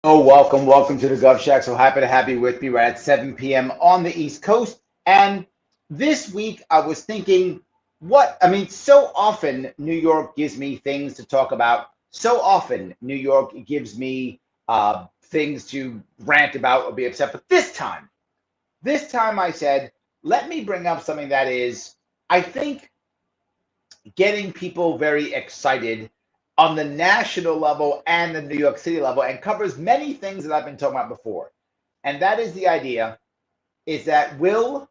Oh, welcome to the Gov Shack. So happy to have you with me right at 7 p.m. on the East Coast. And this week I was thinking, so often New York gives me things to talk about. So often New York gives me things to rant about or be upset. But this time I said, let me bring up something that is, I think, getting people very excited on the national level and the New York City level, and covers many things that I've been talking about before. And that is the idea is that will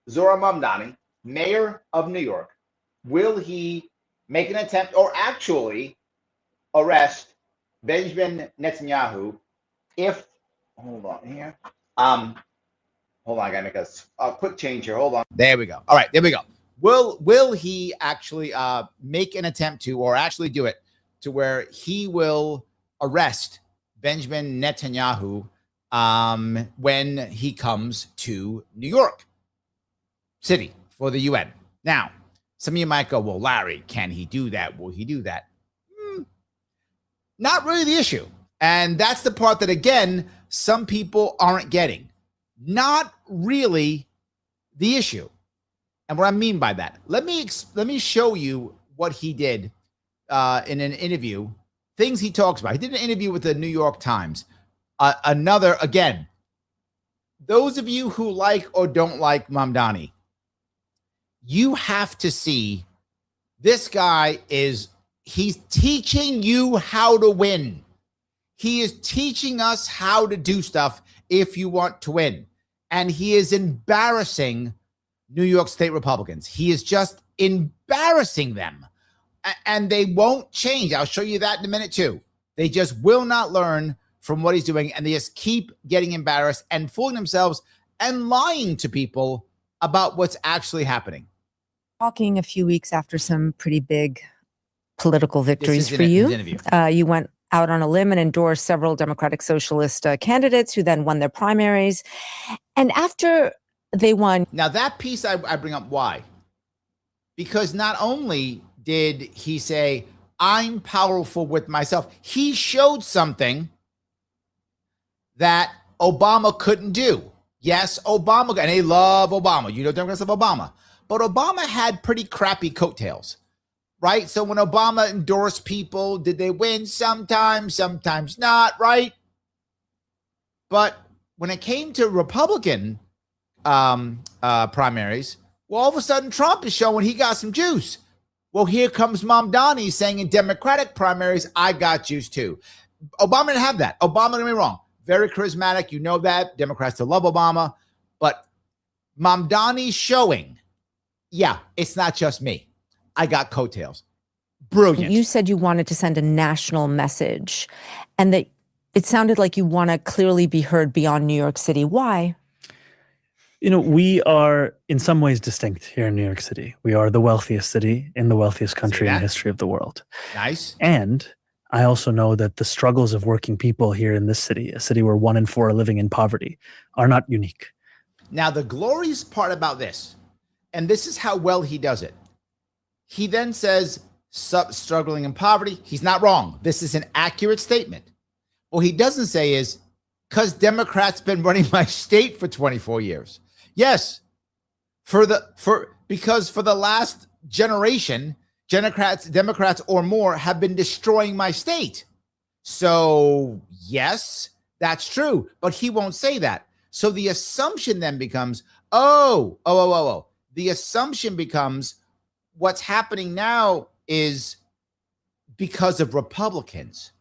Zohran Mamdani, mayor of New York, will he make an attempt or actually arrest Benjamin Netanyahu if, hold on here, hold on, I gotta make a quick change here, hold on. There we go. All right, there we go. Will he actually make an attempt to, or actually do it, to where he will arrest Benjamin Netanyahu when he comes to New York City for the UN? Now, some of you might go, well, Larry, can he do that? Will he do that? Not really the issue. And that's the part that, again, some people aren't getting. Not really the issue. And what I mean by that, let me show you what he did in an interview, things he talks about. He did an interview with the New York Times. Again, those of you who like or don't like Mamdani, you have to see this guy he's teaching you how to win. He is teaching us how to do stuff if you want to win. And he is embarrassing New York State Republicans. He is just embarrassing them. And they won't change. I'll show you that in a minute too. They just will not learn from what he's doing, and they just keep getting embarrassed and fooling themselves and lying to people about what's actually happening. Talking a few weeks after some pretty big political victories for you. You went out on a limb and endorsed several Democratic Socialist candidates who then won their primaries. And after they won. Now that piece I bring up, why? Because not only did he say, I'm powerful with myself, he showed something that Obama couldn't do. Yes, Obama, and they love Obama. You know, Democrats love Obama. But Obama had pretty crappy coattails, right? So when Obama endorsed people, did they win? Sometimes not, right? But when it came to Republican primaries, well, all of a sudden Trump is showing he got some juice. Well, here comes Mamdani saying in Democratic primaries, I got juice too. Obama didn't have that. Obama, don't get me wrong, very charismatic. You know that. Democrats still love Obama. But Mamdani's showing, yeah, it's not just me. I got coattails. Brilliant. You said you wanted to send a national message and that it sounded like you want to clearly be heard beyond New York City. Why? You know, we are in some ways distinct here in New York City. We are the wealthiest city in the wealthiest country in the history of the world. Nice. And I also know that the struggles of working people here in this city, a city where 1 in 4 are living in poverty, are not unique. Now, the glorious part about this, and this is how well he does it. He then says, struggling in poverty. He's not wrong. This is an accurate statement. What he doesn't say is, because Democrats been running my state for 24 years. Yes, because for the last generation, Democrats or more have been destroying my state. So yes, that's true, but he won't say that. So the assumption then becomes, the assumption becomes what's happening now is because of Republicans.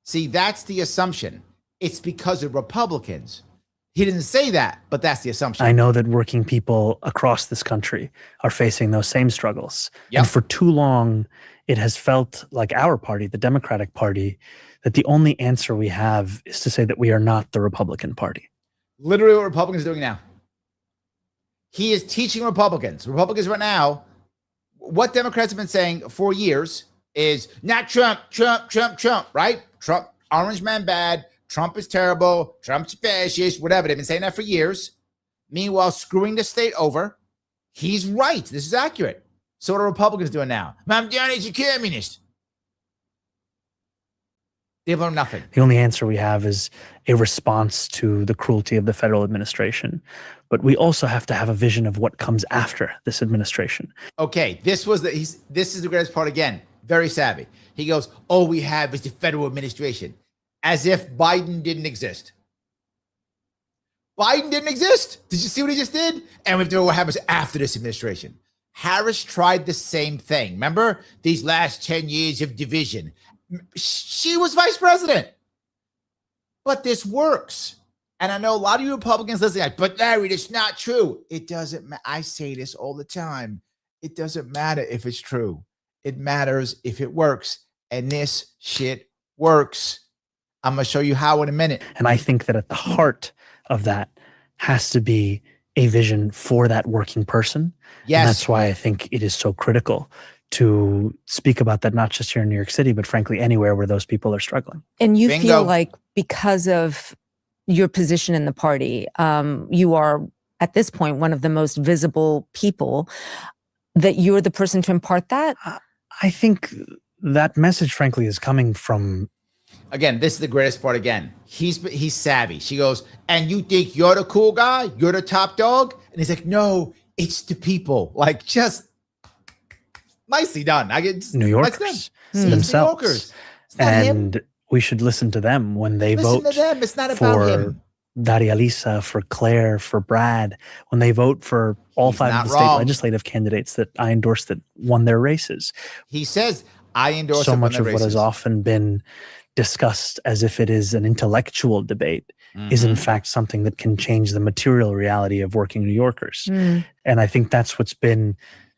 See, that's the assumption. It's because of Republicans. He didn't say that, but that's the assumption. I know that working people across this country are facing those same struggles. Yep. And for too long, it has felt like our party, the Democratic Party, that the only answer we have is to say that we are not the Republican Party. Literally what Republicans are doing now. He is teaching Republicans right now, what Democrats have been saying for years is not Trump, right? Trump, orange man bad. Trump is terrible. Trump's fascist, whatever. They've been saying that for years. Meanwhile, screwing the state over. He's right. This is accurate. So what are Republicans doing now? Mamdani's a communist. They've learned nothing. The only answer we have is a response to the cruelty of the federal administration. But we also have to have a vision of what comes after this administration. Okay, this is the greatest part again. Very savvy. He goes, all we have is the federal administration. As if Biden didn't exist. Biden didn't exist. Did you see what he just did? And we have to know what happens after this administration. Harris tried the same thing. Remember these last 10 years of division? She was vice president. But this works. And I know a lot of you Republicans listening, but Larry, that's not true. It doesn't matter. I say this all the time. It doesn't matter if it's true. It matters if it works. And this shit works. I'm going to show you how in a minute. And I think that at the heart of that has to be a vision for that working person. Yes. And that's why I think it is so critical to speak about that, not just here in New York City, but frankly, anywhere where those people are struggling. And you feel like because of your position in the party, you are at this point one of the most visible people, that you're the person to impart that? I think that message, frankly, is coming from... Again, this is the greatest part again. He's savvy. She goes, and you think you're the cool guy? You're the top dog? And he's like, no, it's the people. Like, just nicely done. I get New Yorkers themselves. New Yorkers. It's not and him. We should listen to them when they vote to them. It's not about him. Daria Lisa, for Claire, for Brad, when they vote for all five of the state legislative candidates that I endorsed that won their races. He says, I endorse so much of what has often been discussed as if it is an intellectual debate is in fact something that can change the material reality of working New Yorkers. And I think that's what's been...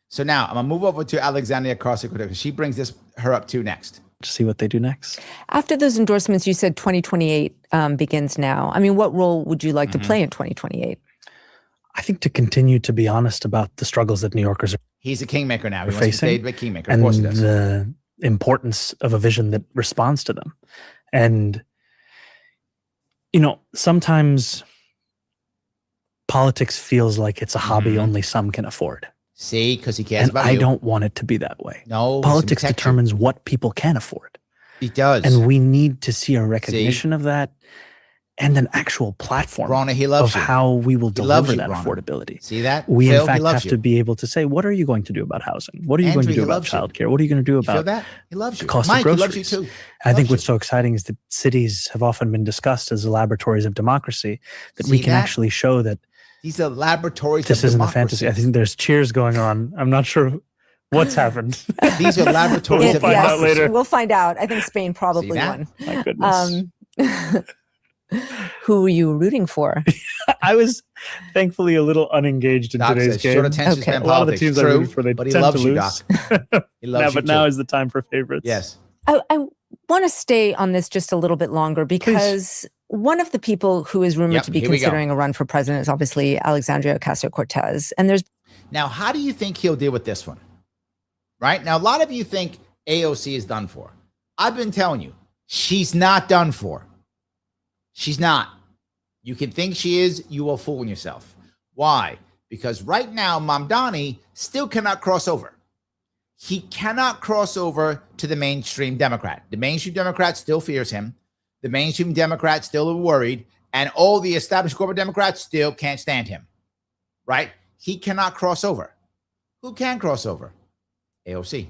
So now I'm going to move over to Alexandria Ocasio-Cortez. She brings her up too next. To see what they do next. After those endorsements, you said 2028 begins now. I mean, what role would you like to play in 2028? I think to continue to be honest about the struggles that New Yorkers are He's a kingmaker now. He facing, wants to stay the kingmaker. And of course he does. The importance of a vision that responds to them. And, sometimes politics feels like it's a hobby only some can afford. See, because he cares about you. I don't want it to be that way. No. Politics determines what people can afford. It does. And we need to see a recognition of that and an actual platform Rona, he loves of how we will deliver that affordability. See that? We, Phil, in fact, have to be able to say, what are you going to do about housing? What are you going to do about childcare? What are you going to do about he loves the you. cost Mike, of groceries? He loves you too. I think what's so exciting is that cities have often been discussed as the laboratories of democracy, that we can actually show that these are laboratories this of isn't democracy. a fantasy. I think there's cheers going on. I'm not sure what's happened. These are laboratories of democracy. Find out later. We'll find out. I think Spain probably won. My goodness. Who were you rooting for? I was thankfully a little unengaged in today's game. Short attention span A lot of the politics. teams I root for, they but he tend loves to you, lose. Doc. He loves you but now is the time for favorites. Yes. I want to stay on this just a little bit longer because one of the people who is rumored to be considering a run for president is obviously Alexandria Ocasio-Cortez. And there's... Now, how do you think he'll deal with this one? Right? Now, a lot of you think AOC is done for. I've been telling you, she's not done for. She's not. You can think she is, you will fool yourself. Why? Because right now, Mamdani still cannot cross over. He cannot cross over to the mainstream Democrat. The mainstream Democrat still fears him. The mainstream Democrats still are worried. And all the established corporate Democrats still can't stand him. Right? He cannot cross over. Who can cross over? AOC.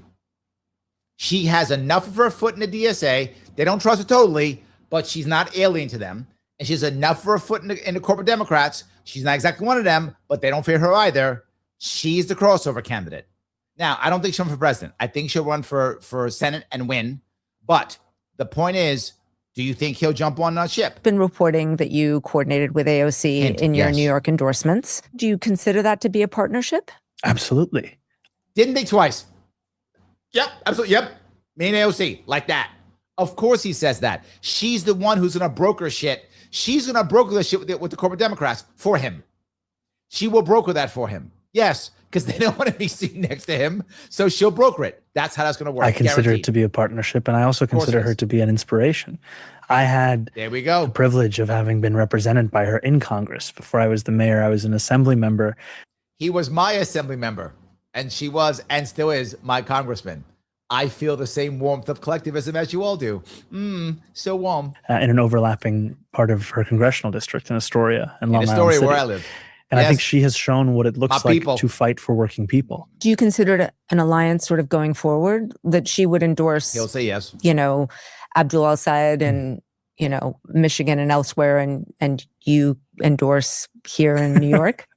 She has enough of her foot in the DSA. They don't trust her totally, but she's not alien to them. And she has enough of her foot in the corporate Democrats. She's not exactly one of them, but they don't fear her either. She's the crossover candidate. Now, I don't think she'll run for president. I think she'll run for Senate and win. But the point is, do you think he'll jump on that ship? Been reporting that you coordinated with AOC in your New York endorsements. Do you consider that to be a partnership? Absolutely. Didn't think twice. Yep, absolutely. Yep. Me and AOC, like that. Of course he says that. She's the one who's going to broker shit. She's going to broker the shit with the corporate Democrats for him. She will broker that for him. Yes, because they don't want to be seen next to him. So she'll broker it. That's how that's going to work. I consider it to be a partnership, and I also consider her to be an inspiration. I had the privilege of having been represented by her in Congress. Before I was the mayor, I was an assembly member. He was my assembly member, and she was and still is my congressman. I feel the same warmth of collectivism as you all do. So warm. In an overlapping part of her congressional district in Astoria and Long Island Astoria, City. where I live. And Yes. I think she has shown what it looks like to fight for working people. Do you consider it an alliance sort of going forward that she would endorse? He'll say yes. Abdul al-Sayed and, Michigan and elsewhere, and you endorse here in New York?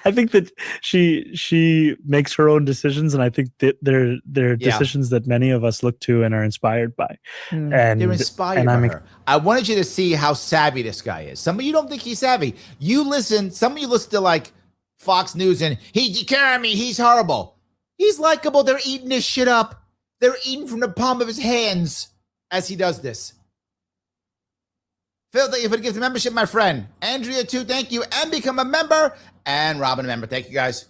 I think that she makes her own decisions, and I think that they're decisions that many of us look to and are inspired by. And they're inspired by her. I wanted you to see how savvy this guy is. Some of you don't think he's savvy. Some of you listen to like Fox News and he's carrying me, he's horrible. He's likable. They're eating this shit up. They're eating from the palm of his hands as he does this. Phil, thank you for the gift of membership, my friend. Andrea, too, thank you. And become a member. And Robin, a member. Thank you, guys.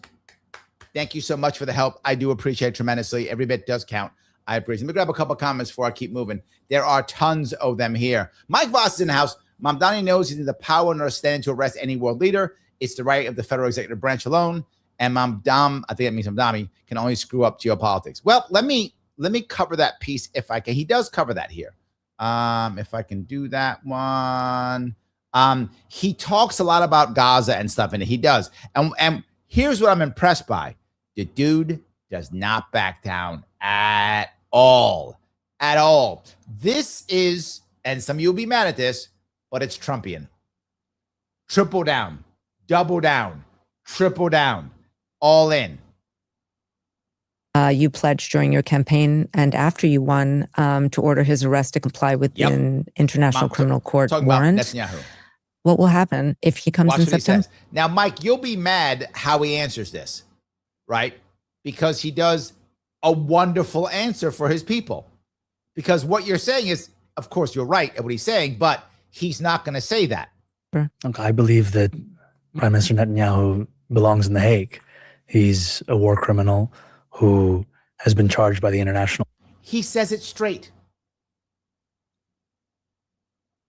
Thank you so much for the help. I do appreciate it tremendously. Every bit does count. I appreciate it. Let me grab a couple of comments before I keep moving. There are tons of them here. Mike Voss is in the house. Mamdani knows he's in the power nor standing to arrest any world leader. It's the right of the federal executive branch alone. And Mamdani, I think it means Mamdani, can only screw up geopolitics. Well, let me cover that piece if I can. He does cover that here. If I can do that one. He talks a lot about Gaza and stuff, and he does. And here's what I'm impressed by. The dude does not back down at all. At all. This is, and some of you will be mad at this, but it's Trumpian. Triple down, double down, triple down, all in. You pledged during your campaign and after you won to order his arrest to comply with the International Criminal Court warrant. Netanyahu. What will happen if he comes in September? Now, Mike, you'll be mad how he answers this, right? Because he does a wonderful answer for his people. Because what you're saying is, of course, you're right at what he's saying, but he's not going to say that. Okay, I believe that Prime Minister Netanyahu belongs in The Hague. He's a war criminal who has been charged by the international. He says it straight.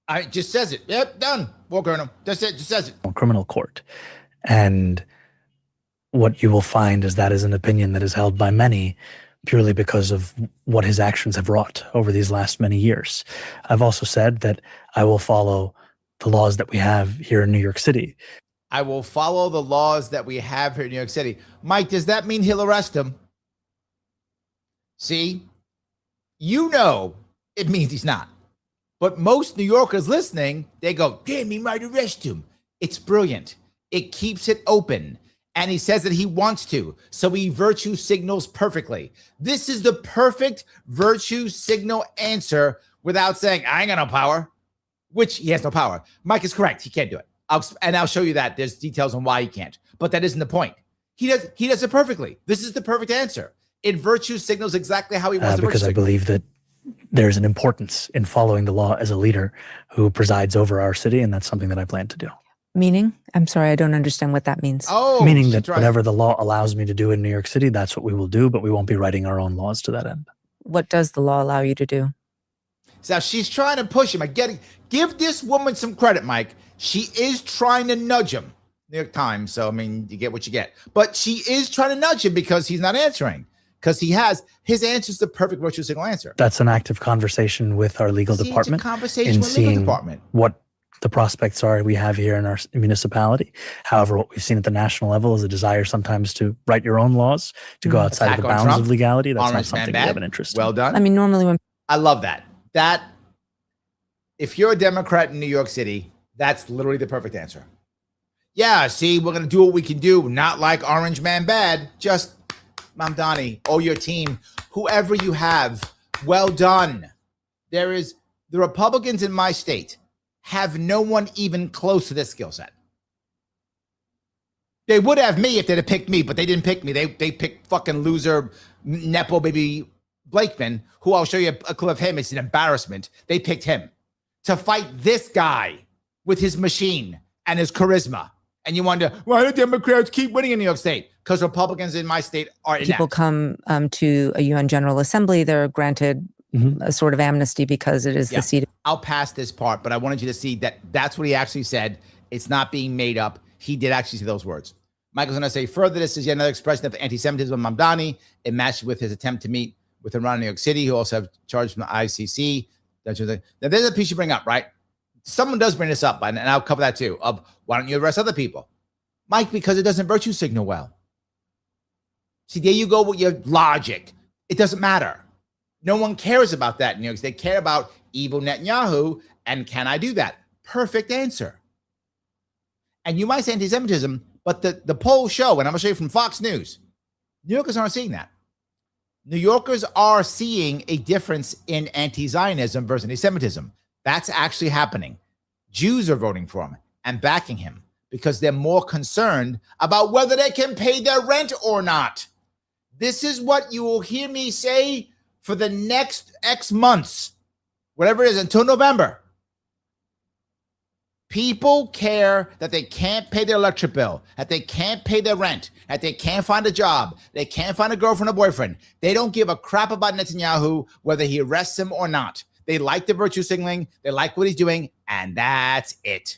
I just says it. Yep, done. War criminal. That's it. Just says it. Criminal court. And what you will find is that is an opinion that is held by many purely because of what his actions have wrought over these last many years. I've also said that I will follow the laws that we have here in New York City. I will follow the laws that we have here in New York City. Mike, does that mean he'll arrest him? See, it means he's not. But most New Yorkers listening, they go, damn, he might arrest him. It's brilliant. It keeps it open. And he says that he wants to. So he virtue signals perfectly. This is the perfect virtue signal answer without saying, I ain't got no power, which he has no power. Mike is correct. He can't do it. I'll show you that. There's details on why he can't. But that isn't the point. He does it perfectly. This is the perfect answer. It virtue signals exactly how he wants to because I believe that there's an importance in following the law as a leader who presides over our city, and that's something that I plan to do. Meaning? I'm sorry, I don't understand what that means. Meaning that whatever the law allows me to do in New York City, that's what we will do, but we won't be writing our own laws to that end. What does the law allow you to do? So she's trying to push him. Give this woman some credit, Mike. She is trying to nudge him. New York Times, so, I mean, you get what you get. But she is trying to nudge him because he's not answering. Because his answer is the perfect virtue signal answer. That's an active conversation with our legal department in seeing what the prospects are we have here in our municipality. However, what we've seen at the national level is a desire sometimes to write your own laws, to go outside of the bounds of legality. That's not something we have an interest in. Well done. I mean, normally when... I love that. If you're a Democrat in New York City, that's literally the perfect answer. Yeah, see, we're going to do what we can do. Not like Orange Man Bad, just... Mamdani, or your team, whoever you have, well done. The Republicans in my state have no one even close to this skill set. They would have me if they'd have picked me, but they didn't pick me. They picked fucking loser Nepo baby Blakeman, who I'll show you a clip of him. It's an embarrassment. They picked him to fight this guy with his machine and his charisma. And you wonder, why do Democrats keep winning in New York State? Because Republicans in my state are inept. People come to a UN General Assembly, they're granted a sort of amnesty because it is the seat. I'll pass this part, but I wanted you to see that that's what he actually said. It's not being made up. He did actually say those words. Michael's going to say further, this is yet another expression of anti-Semitism of Mamdani. It matches with his attempt to meet with Iran in New York City, who also have charged from the ICC. Now, there's a piece you bring up, right? Someone does bring this up, and I'll cover that too, of why don't you arrest other people? Mike, because it doesn't virtue signal well. See, there you go with your logic. It doesn't matter. No one cares about that in New York. They care about evil Netanyahu, and can I do that? Perfect answer. And you might say anti-Semitism, but the polls show, and I'm going to show you from Fox News, New Yorkers aren't seeing that. New Yorkers are seeing a difference in anti-Zionism versus anti-Semitism. That's actually happening. Jews are voting for him and backing him because they're more concerned about whether they can pay their rent or not. This is what you will hear me say for the next X months, whatever it is, until November. People care that they can't pay their electric bill, that they can't pay their rent, that they can't find a job, they can't find a girlfriend or boyfriend. They don't give a crap about Netanyahu, whether he arrests him or not. They like the virtue signaling, they like what he's doing, and that's it.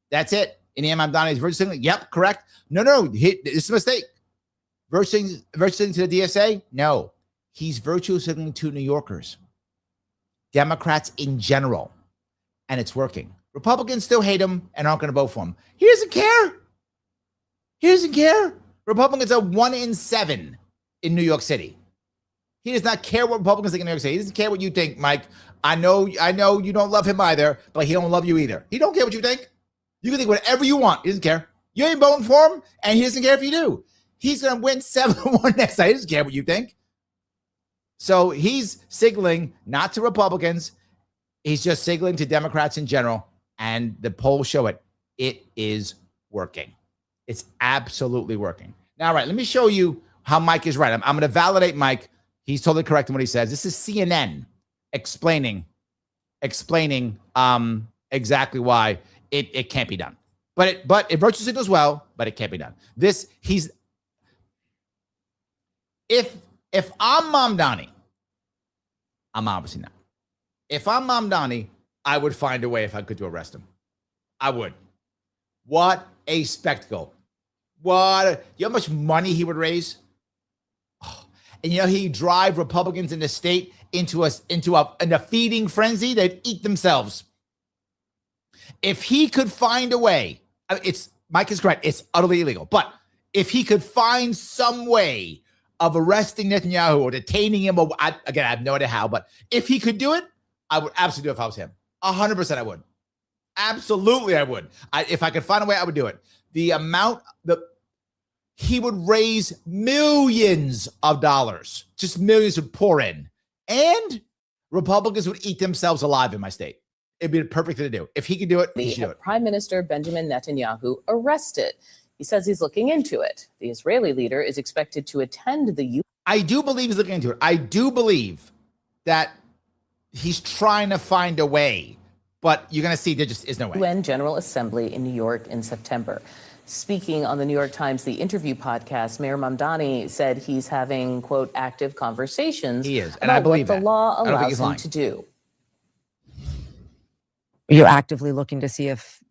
That's it. Zohran Mamdani is virtue signaling? Yep, correct. No, this is a mistake. Virtue signaling to the DSA? No. He's virtue signaling to New Yorkers, Democrats in general, and it's working. Republicans still hate him and aren't going to vote for him. He doesn't care. He doesn't care. Republicans are 1 in 7 in New York City. He does not care what Republicans think in New York City. He doesn't care what you think, Mike. I know you don't love him either, but he don't love you either. He don't care what you think. You can think whatever you want. He doesn't care. You ain't voting for him, and he doesn't care if you do. He's going to win 7-1 next night. He doesn't care what you think. So he's signaling not to Republicans. He's just signaling to Democrats in general. And the polls show it. It is working. It's absolutely working. Now, all right, let me show you how Mike is right. I'm going to validate Mike. He's totally correct in what he says. This is CNN explaining exactly why it can't be done. But it virtue signals well, but it can't be done. If I'm Mamdani, I'm obviously not. If I'm Mamdani, I would find a way if I could to arrest him. I would. What a spectacle. You know how much money he would raise? Oh, and he'd drive Republicans in the state into a feeding frenzy. They'd eat themselves. If he could find a way, Mike is correct, it's utterly illegal. But if he could find some way of arresting Netanyahu or detaining him, again, I have no idea how, but if he could do it, I would absolutely do it if I was him. 100% I would. Absolutely I would. If I could find a way, I would do it. The amount that he would raise millions of dollars, just millions would pour in, and Republicans would eat themselves alive in my state. It'd be the perfect thing to do. If he could do it, he should do it. Prime Minister Benjamin Netanyahu arrested. He says he's looking into it. The Israeli leader is expected to attend the U.S. I do believe he's looking into it. I do believe that he's trying to find a way, but you're going to see there just is no way. UN General Assembly in New York in September. Speaking on the New York Times The Interview podcast, Mayor Mamdani said he's having, quote, active conversations he is, and I believe what the law allows him to do. You're actively looking to see if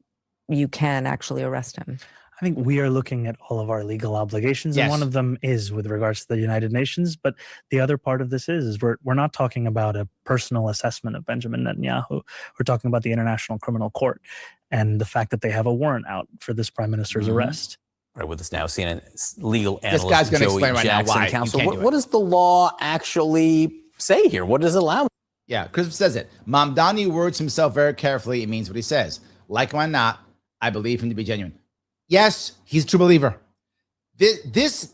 you can actually arrest him. I think we are looking at all of our legal obligations, yes. And one of them is with regards to the United Nations. But the other part of this is we're not talking about a personal assessment of Benjamin Netanyahu. We're talking about the International Criminal Court and the fact that they have a warrant out for this prime minister's arrest. Right, with us now, CNN legal analyst this guy's going to Joey explain right Jackson. now why. Counsel, what does the law actually say here? What does it allow? Yeah, Chris says it. Mamdani words himself very carefully. It means what he says. Like him or not, I believe him to be genuine. Yes, he's a true believer. This,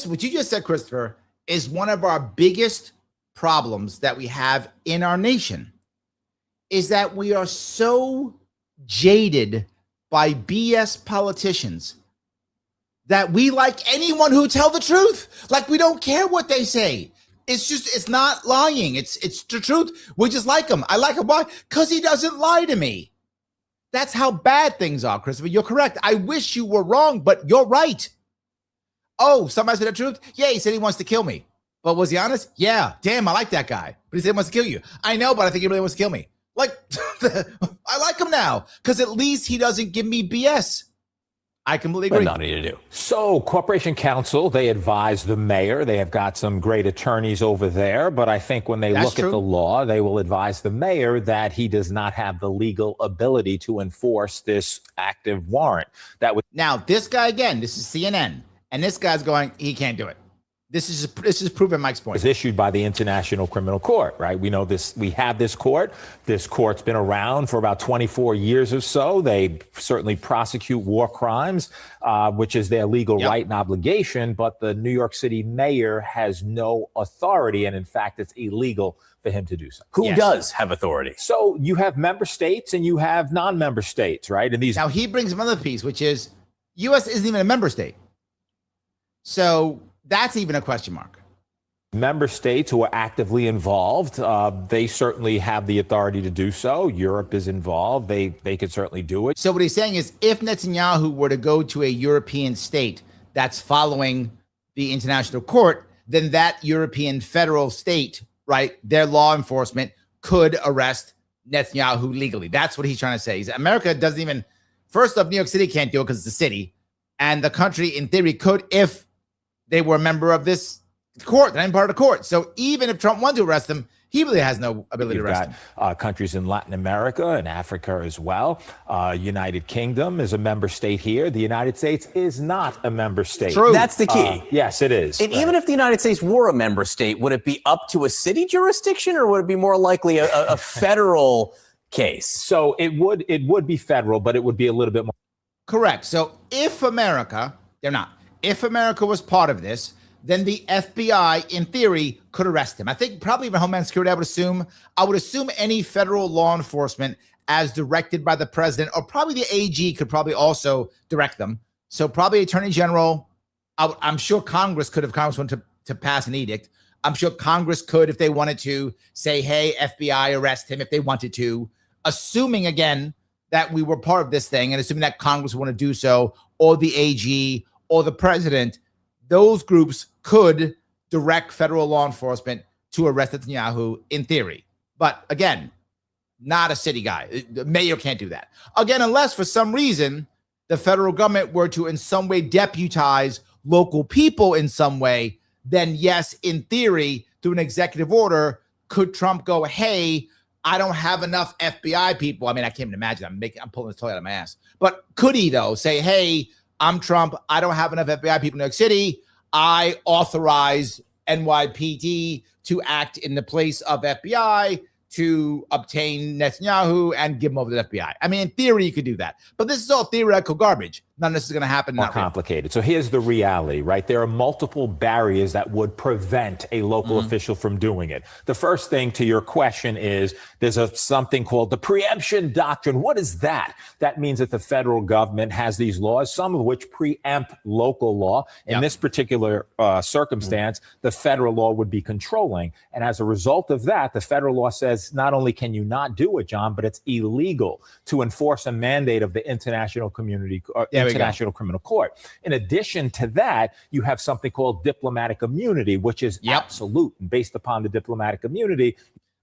what you just said, Christopher, is one of our biggest problems that we have in our nation, is that we are so jaded by BS politicians that we like anyone who tell the truth. Like we don't care what they say. It's not lying. It's the truth. We just like him. I like him. Why? Because he doesn't lie to me. That's how bad things are, Christopher. You're correct. I wish you were wrong, but you're right. Oh, somebody said the truth? Yeah, he said he wants to kill me. But was he honest? Yeah. Damn, I like that guy. But he said he wants to kill you. I know, but I think he really wants to kill me. Like, I like him now because at least he doesn't give me BS. I completely agree. Nothing to do. So, Corporation Counsel, they advise the mayor. They have got some great attorneys over there. But I think when they look at the law, they will advise the mayor that he does not have the legal ability to enforce this active warrant. Now, this guy, again, this is CNN. And this guy's going, he can't do it. This is proving Mike's point. Is issued by the International Criminal Court, right? We know this. We have this court. This court's been around for about 24 years or so. They certainly prosecute war crimes, which is their legal right and obligation. But the New York City mayor has no authority, and in fact, it's illegal for him to do so. Who does have authority? So you have member states and you have non-member states, right? And these. Now he brings another piece, which is U.S. isn't even a member state, so that's even a question mark. Member states who are actively involved, they certainly have the authority to do so. Europe is involved. They could certainly do it. So what he's saying is if Netanyahu were to go to a European state that's following the international court, then that European federal state, right, their law enforcement could arrest Netanyahu legally. That's what he's trying to say. America doesn't even, first off, New York City can't do it because it's a city. And the country, in theory, could if they were a member of this court, they're part of the court. So even if Trump wanted to arrest them, he really has no ability to arrest them. Countries in Latin America and Africa as well. United Kingdom is a member state here. The United States is not a member state. True. That's the key. Yes, it is. And even if the United States were a member state, would it be up to a city jurisdiction or would it be more likely a federal case? So it would be federal, but it would be a little bit more. Correct. So if America, they're not. If America was part of this, then the FBI, in theory, could arrest him. I think probably even Homeland Security, I would assume any federal law enforcement as directed by the president, or probably the AG could probably also direct them. So probably Attorney General, I'm sure Congress could have Congressman to pass an edict. I'm sure Congress could, if they wanted to, say, hey, FBI, arrest him if they wanted to, assuming, again, that we were part of this thing and assuming that Congress would want to do so, or the AG, or the president, those groups could direct federal law enforcement to arrest Netanyahu in theory. But again, not a city guy. The mayor can't do that. Again, unless for some reason the federal government were to in some way deputize local people in some way, then yes, in theory, through an executive order, could Trump go, hey, I don't have enough FBI people. I mean, I can't even imagine. I'm pulling this toy out of my ass. But could he, though, say, hey, I'm Trump. I don't have enough FBI people in New York City. I authorize NYPD to act in the place of FBI to obtain Netanyahu and give him over to the FBI. I mean, in theory, you could do that. But this is all theoretical garbage. None of this is going to happen. More complicated. So here's the reality, right? There are multiple barriers that would prevent a local official from doing it. The first thing to your question is there's something called the preemption doctrine. What is that? That means that the federal government has these laws, some of which preempt local law. In this particular circumstance, the federal law would be controlling. And as a result of that, the federal law says not only can you not do it, John, but it's illegal to enforce a mandate of the international community. International Criminal Court. In addition to that, you have something called diplomatic immunity, which is absolute. And based upon the diplomatic immunity.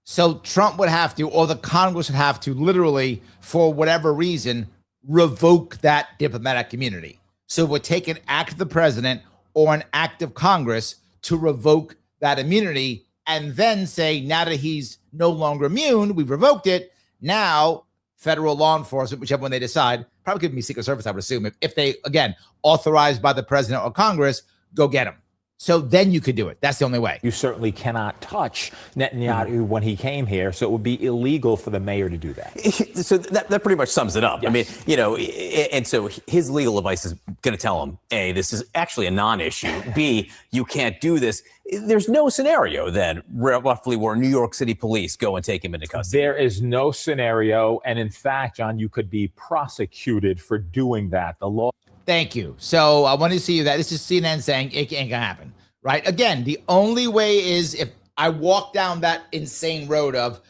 So Trump would have to, or the Congress would have to literally, for whatever reason, revoke that diplomatic immunity. So it would take an act of the president or an act of Congress to revoke that immunity and then say, now that he's no longer immune, we've revoked it. Now, federal law enforcement, whichever one they decide, probably could be Secret Service, I would assume, if they, again, authorized by the president or Congress, go get him. So then you could do it. That's the only way. You certainly cannot touch Netanyahu when he came here. So it would be illegal for the mayor to do that. So that pretty much sums it up. Yes. I mean, you know, and so his legal advice is going to tell him, A, this is actually a non-issue. B, you can't do this. There's no scenario then roughly where New York City police go and take him into custody. There is no scenario. And in fact, John, you could be prosecuted for doing that. The law. Thank you. So I want to see that. This is CNN saying it ain't gonna happen, right? Again, the only way is if I walk down that insane road of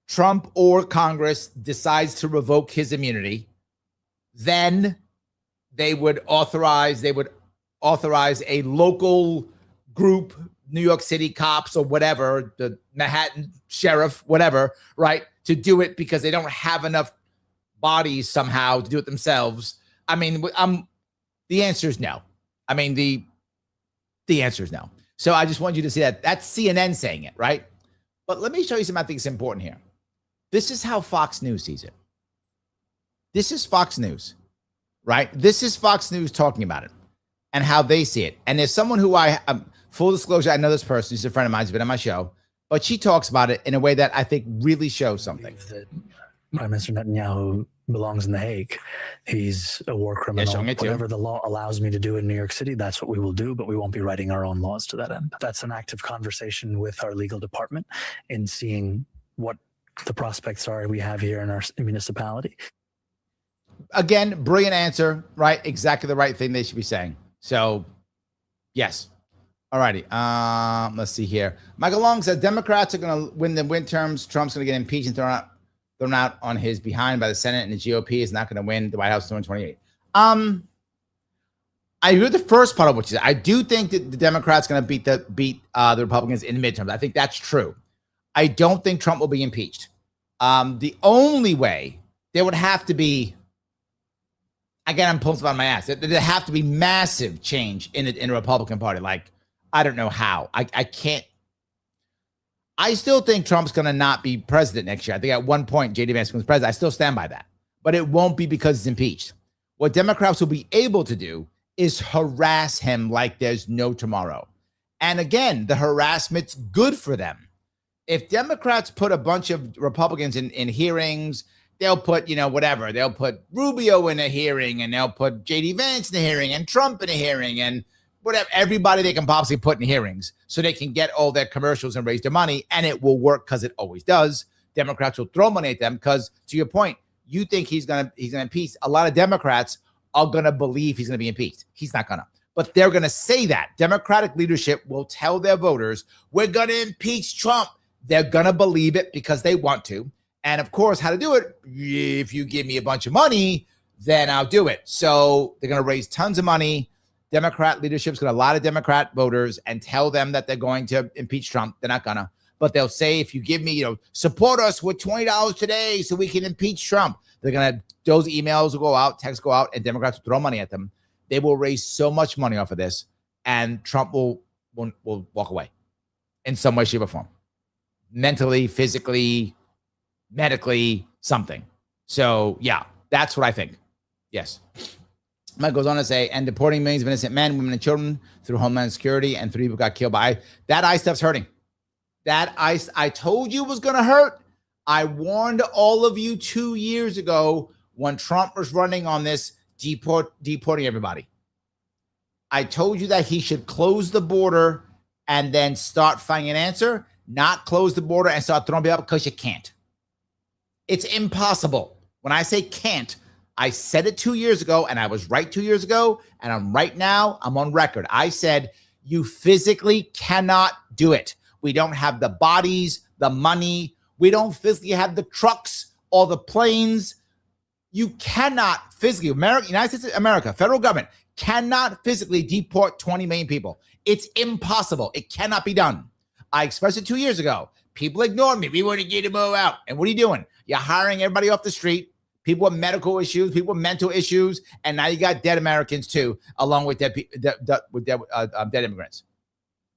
Trump or Congress decides to revoke his immunity, then they would authorize a local group, New York City cops or whatever, the Manhattan sheriff, whatever, right, to do it because they don't have enough bodies somehow to do it themselves. I mean, The answer is no. I mean, the answer is no. So I just want you to see that. That's CNN saying it, right? But let me show you something I think is important here. This is how Fox News sees it. This is Fox News, right? This is Fox News talking about it and how they see it. And there's someone who full disclosure, I know this person. She's a friend of mine. She's been on my show. But she talks about it in a way that I think really shows something. That Prime Minister Netanyahu belongs in The Hague. He's a war criminal. Whatever the law allows me to do in New York City, that's what we will do, but we won't be writing our own laws to that end. That's an active conversation with our legal department in seeing what the prospects are we have here in our municipality. Again, brilliant answer, right? Exactly the right thing they should be saying. So, yes. All righty. Let's see here. Michael Long says Democrats are going to win the midterms. Trump's going to get impeached and thrown out on his behind by the Senate, and the GOP is not going to win the White House in 2028. I agree with the first part of what you said. I do think that the Democrats going to beat the Republicans in the midterms. I think that's true. I don't think Trump will be impeached. The only way there would have to be, again, I'm pulling stuff out of my ass. There'd have to be massive change in the Republican Party. Like, I don't know how. I can't. I still think Trump's going to not be president next year. I think at one point, J.D. Vance becomes president. I still stand by that. But it won't be because he's impeached. What Democrats will be able to do is harass him like there's no tomorrow. And again, the harassment's good for them. If Democrats put a bunch of Republicans in hearings, they'll put, whatever. They'll put Rubio in a hearing, and they'll put J.D. Vance in a hearing, and Trump in a hearing, and whatever, everybody they can possibly put in hearings so they can get all their commercials and raise their money, and it will work because it always does. Democrats will throw money at them because, to your point, you think he's gonna impeach. A lot of Democrats are gonna believe he's gonna be impeached. He's not gonna, but they're gonna say that. Democratic leadership will tell their voters, "We're gonna impeach Trump." They're gonna believe it because they want to. And of course, how to do it? If you give me a bunch of money, then I'll do it. So they're gonna raise tons of money. Democrat leadership's got a lot of Democrat voters and tell them that they're going to impeach Trump. They're not gonna, but they'll say, if you give me, support us with $20 today so we can impeach Trump. They're gonna, those emails will go out, texts go out, and Democrats will throw money at them. They will raise so much money off of this, and Trump will walk away in some way, shape, or form. Mentally, physically, medically, something. So yeah, that's what I think. Yes. Mike goes on to say, and deporting millions of innocent men, women, and children through Homeland Security, and 3 people got killed by that ICE stuff's hurting. That ICE, I told you was going to hurt. I warned all of you 2 years ago when Trump was running on this deporting everybody. I told you that he should close the border and then start finding an answer, not close the border and start throwing people out, because you can't. It's impossible. When I say can't, I said it 2 years ago, and I was right 2 years ago, and I'm right now. I'm on record. I said, you physically cannot do it. We don't have the bodies, the money. We don't physically have the trucks or the planes. You cannot physically, United States of America, federal government cannot physically deport 20 million people. It's impossible. It cannot be done. I expressed it 2 years ago. People ignored me. We want to get them all out. And what are you doing? You're hiring everybody off the street. People with medical issues, people with mental issues, and now you got dead Americans too, along with dead immigrants.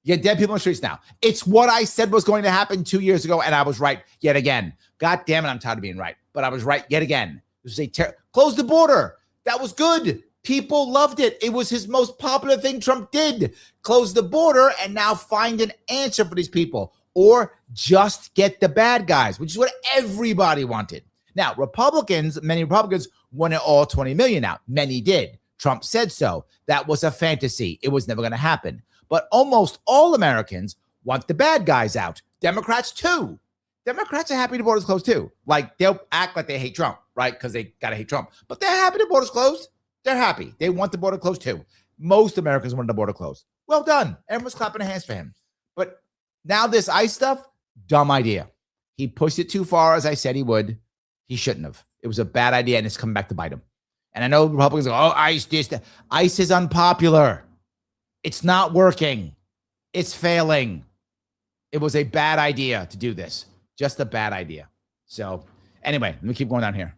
You got dead people in the streets now. It's what I said was going to happen 2 years ago, and I was right yet again. God damn it, I'm tired of being right, but I was right yet again. This is close the border. That was good. People loved it. It was his most popular thing Trump did. Close the border and now find an answer for these people, or just get the bad guys, which is what everybody wanted. Now, many Republicans wanted all 20 million out. Many did. Trump said so. That was a fantasy. It was never going to happen. But almost all Americans want the bad guys out. Democrats too. Democrats are happy the border's closed too. Like, they'll act like they hate Trump, right? Because they got to hate Trump. But they're happy the border's closed. They're happy. They want the border closed too. Most Americans want the border closed. Well done. Everyone's clapping their hands for him. But now this ICE stuff, dumb idea. He pushed it too far, as I said he would. He shouldn't have. It was a bad idea, and it's coming back to bite him. And I know Republicans go, oh, ICE this. ICE is unpopular. It's not working. It's failing. It was a bad idea to do this. Just a bad idea. So anyway, let me keep going down here.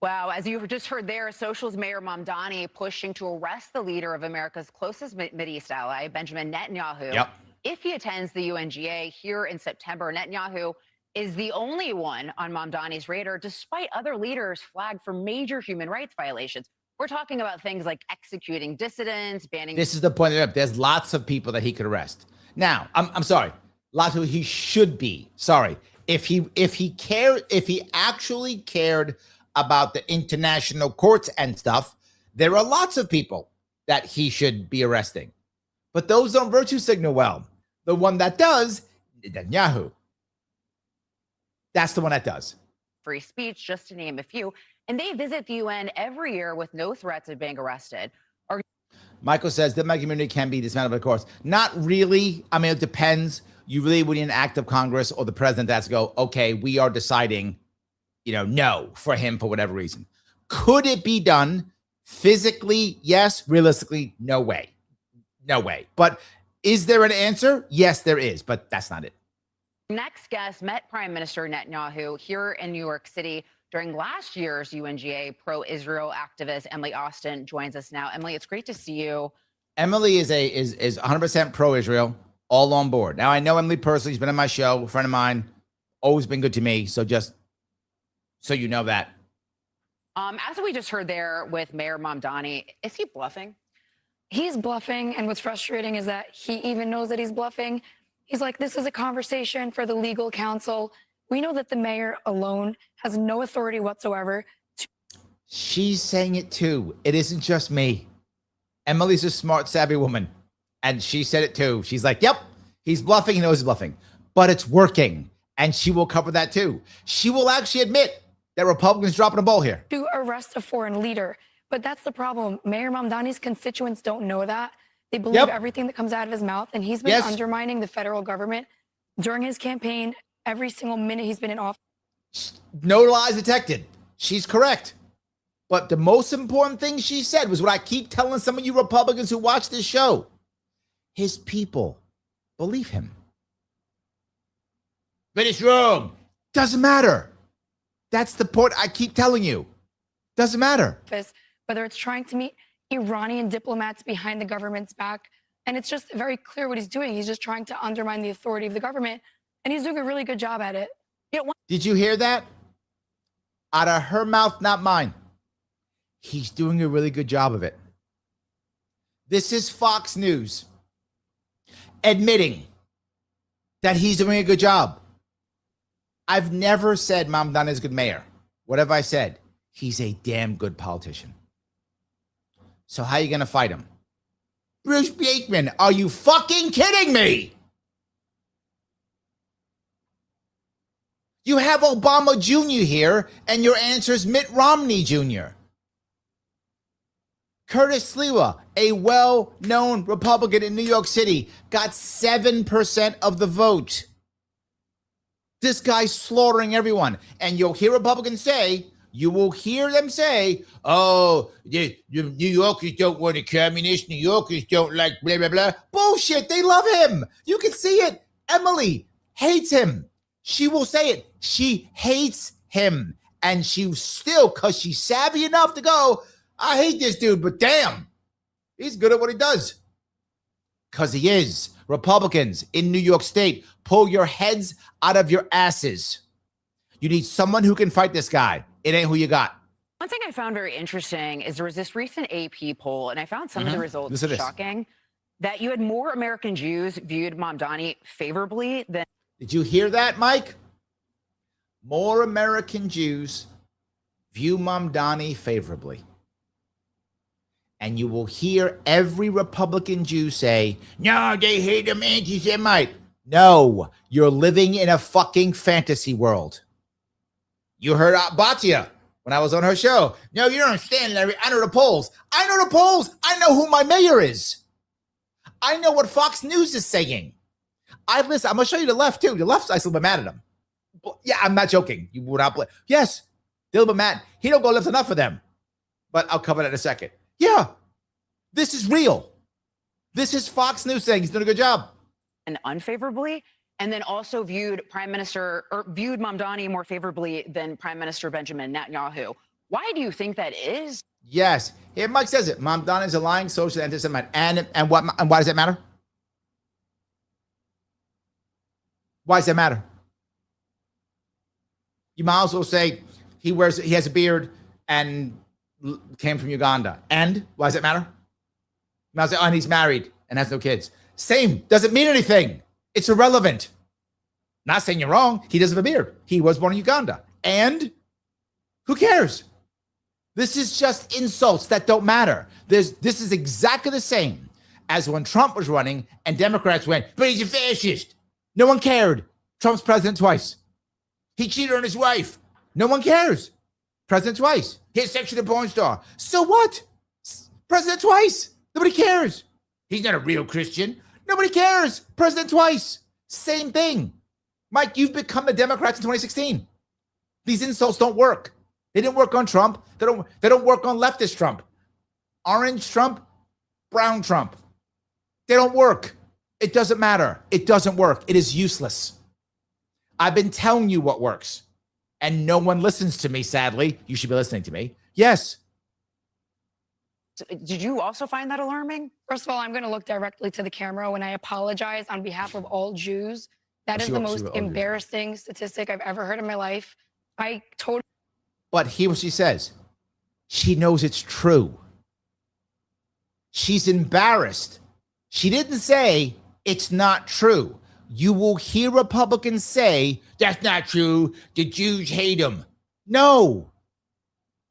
Wow, as you just heard there, Social's Mayor Mamdani pushing to arrest the leader of America's closest Mideast ally, Benjamin Netanyahu. Yep. If he attends the UNGA here in September, Netanyahu is the only one on Mamdani's radar, despite other leaders flagged for major human rights violations. We're talking about things like executing dissidents, banning. This is the point. There's lots of people that he could arrest. Now, I'm sorry. Lots of he should be. Sorry. If he actually cared about the international courts and stuff, there are lots of people that he should be arresting. But those don't virtue signal well. The one that does, Netanyahu. That's the one that does. Free speech, just to name a few. And they visit the UN every year with no threats of being arrested. Michael says that my community can be dismantled, of course. Not really. I mean, it depends. You really would need an act of Congress or the president that's go, okay, we are deciding, no for him for whatever reason. Could it be done physically? Yes. Realistically, no way. No way. But is there an answer? Yes, there is, but that's not it. Next guest met Prime Minister Netanyahu here in New York City during last year's UNGA. Pro-Israel activist Emily Austin joins us now. Emily, it's great to see you. Emily is 100% pro-Israel, all on board. Now, I know Emily personally. She's been on my show, a friend of mine, always been good to me. So just so you know that. As we just heard there with Mayor Mamdani, is he bluffing? He's bluffing, and what's frustrating is that he even knows that he's bluffing. He's like, this is a conversation for the legal counsel. We know that the mayor alone has no authority whatsoever. She's saying it too. It isn't just me. Emily's a smart, savvy woman, and she said it too. She's like, yep, he's bluffing. He knows he's bluffing, but it's working, and she will cover that too. She will actually admit that Republicans dropping a ball here. To arrest a foreign leader. But that's the problem. Mayor Mamdani's constituents don't know that. They believe everything that comes out of his mouth, and he's been undermining the federal government during his campaign every single minute he's been in office. No lies detected. She's correct. But the most important thing she said was what I keep telling some of you Republicans who watch this show. His people believe him. But it's wrong. Doesn't matter. That's the point I keep telling you. Doesn't matter. Whether it's trying to meet Iranian diplomats behind the government's back. And it's just very clear what he's doing. He's just trying to undermine the authority of the government. And he's doing a really good job at it. Did you hear that? Out of her mouth, not mine. He's doing a really good job of it. This is Fox News admitting that he's doing a good job. I've never said Mamdani is a good mayor. What have I said? He's a damn good politician. So how are you going to fight him? Bruce Bateman, are you fucking kidding me? You have Obama Jr. here, and your answer is Mitt Romney Jr. Curtis Sliwa, a well-known Republican in New York City, got 7% of the vote. This guy's slaughtering everyone. And you'll hear Republicans say, you will hear them say, oh, the New Yorkers don't want a communist. New Yorkers don't like blah, blah, blah. Bullshit. They love him. You can see it. Emily hates him. She will say it. She hates him. And she still, because she's savvy enough to go, I hate this dude, but damn, he's good at what he does. Because he is. Republicans in New York State, pull your heads out of your asses. You need someone who can fight this guy. It ain't who you got. One thing I found very interesting is there was this recent AP poll, and I found some of the results shocking, that you had more American Jews viewed Mamdani favorably than... Did you hear that, Mike? More American Jews view Mamdani favorably. And you will hear every Republican Jew say, no, they hate him, anti-Semite. No, you're living in a fucking fantasy world. You heard Batia when I was on her show. No, you don't understand, Larry. I know the polls. I know the polls. I know who my mayor is. I know what Fox News is saying. I listen. I'm going to show you the left, too. The left's, I still been mad at him. Yeah, I'm not joking. You would not play. Yes, they'll be mad. He don't go lift enough for them. But I'll cover that in a second. Yeah, this is real. This is Fox News saying he's doing a good job. And unfavorably, and then also viewed Mamdani more favorably than Prime Minister Benjamin Netanyahu. Why do you think that is? Yes. Here, Mike says it. Mamdani is a lying social anti-Semite. And why does that matter? Why does that matter? You might also say he has a beard and came from Uganda. And why does it matter? You might say, oh, and he's married and has no kids. Same. Doesn't mean anything. It's irrelevant. Not saying you're wrong. He doesn't have a beard. He was born in Uganda. And who cares? This is just insults that don't matter. This is exactly the same as when Trump was running and Democrats went, but he's a fascist. No one cared. Trump's president twice. He cheated on his wife. No one cares. President twice. He's sexually a porn star. So what? President twice. Nobody cares. He's not a real Christian. Nobody cares. President twice. Same thing. Mike, you've become the Democrats in 2016. These insults don't work. They didn't work on Trump. They don't work on leftist Trump. Orange Trump, brown Trump. They don't work. It doesn't matter. It doesn't work. It is useless. I've been telling you what works. And no one listens to me, sadly. You should be listening to me. Yes. Did you also find that alarming? First of all, I'm going to look directly to the camera when I apologize on behalf of all Jews. That is the most embarrassing statistic I've ever heard in my life. I totally. But here's what she says. She knows it's true. She's embarrassed. She didn't say it's not true. You will hear Republicans say, that's not true. The Jews hate him. No.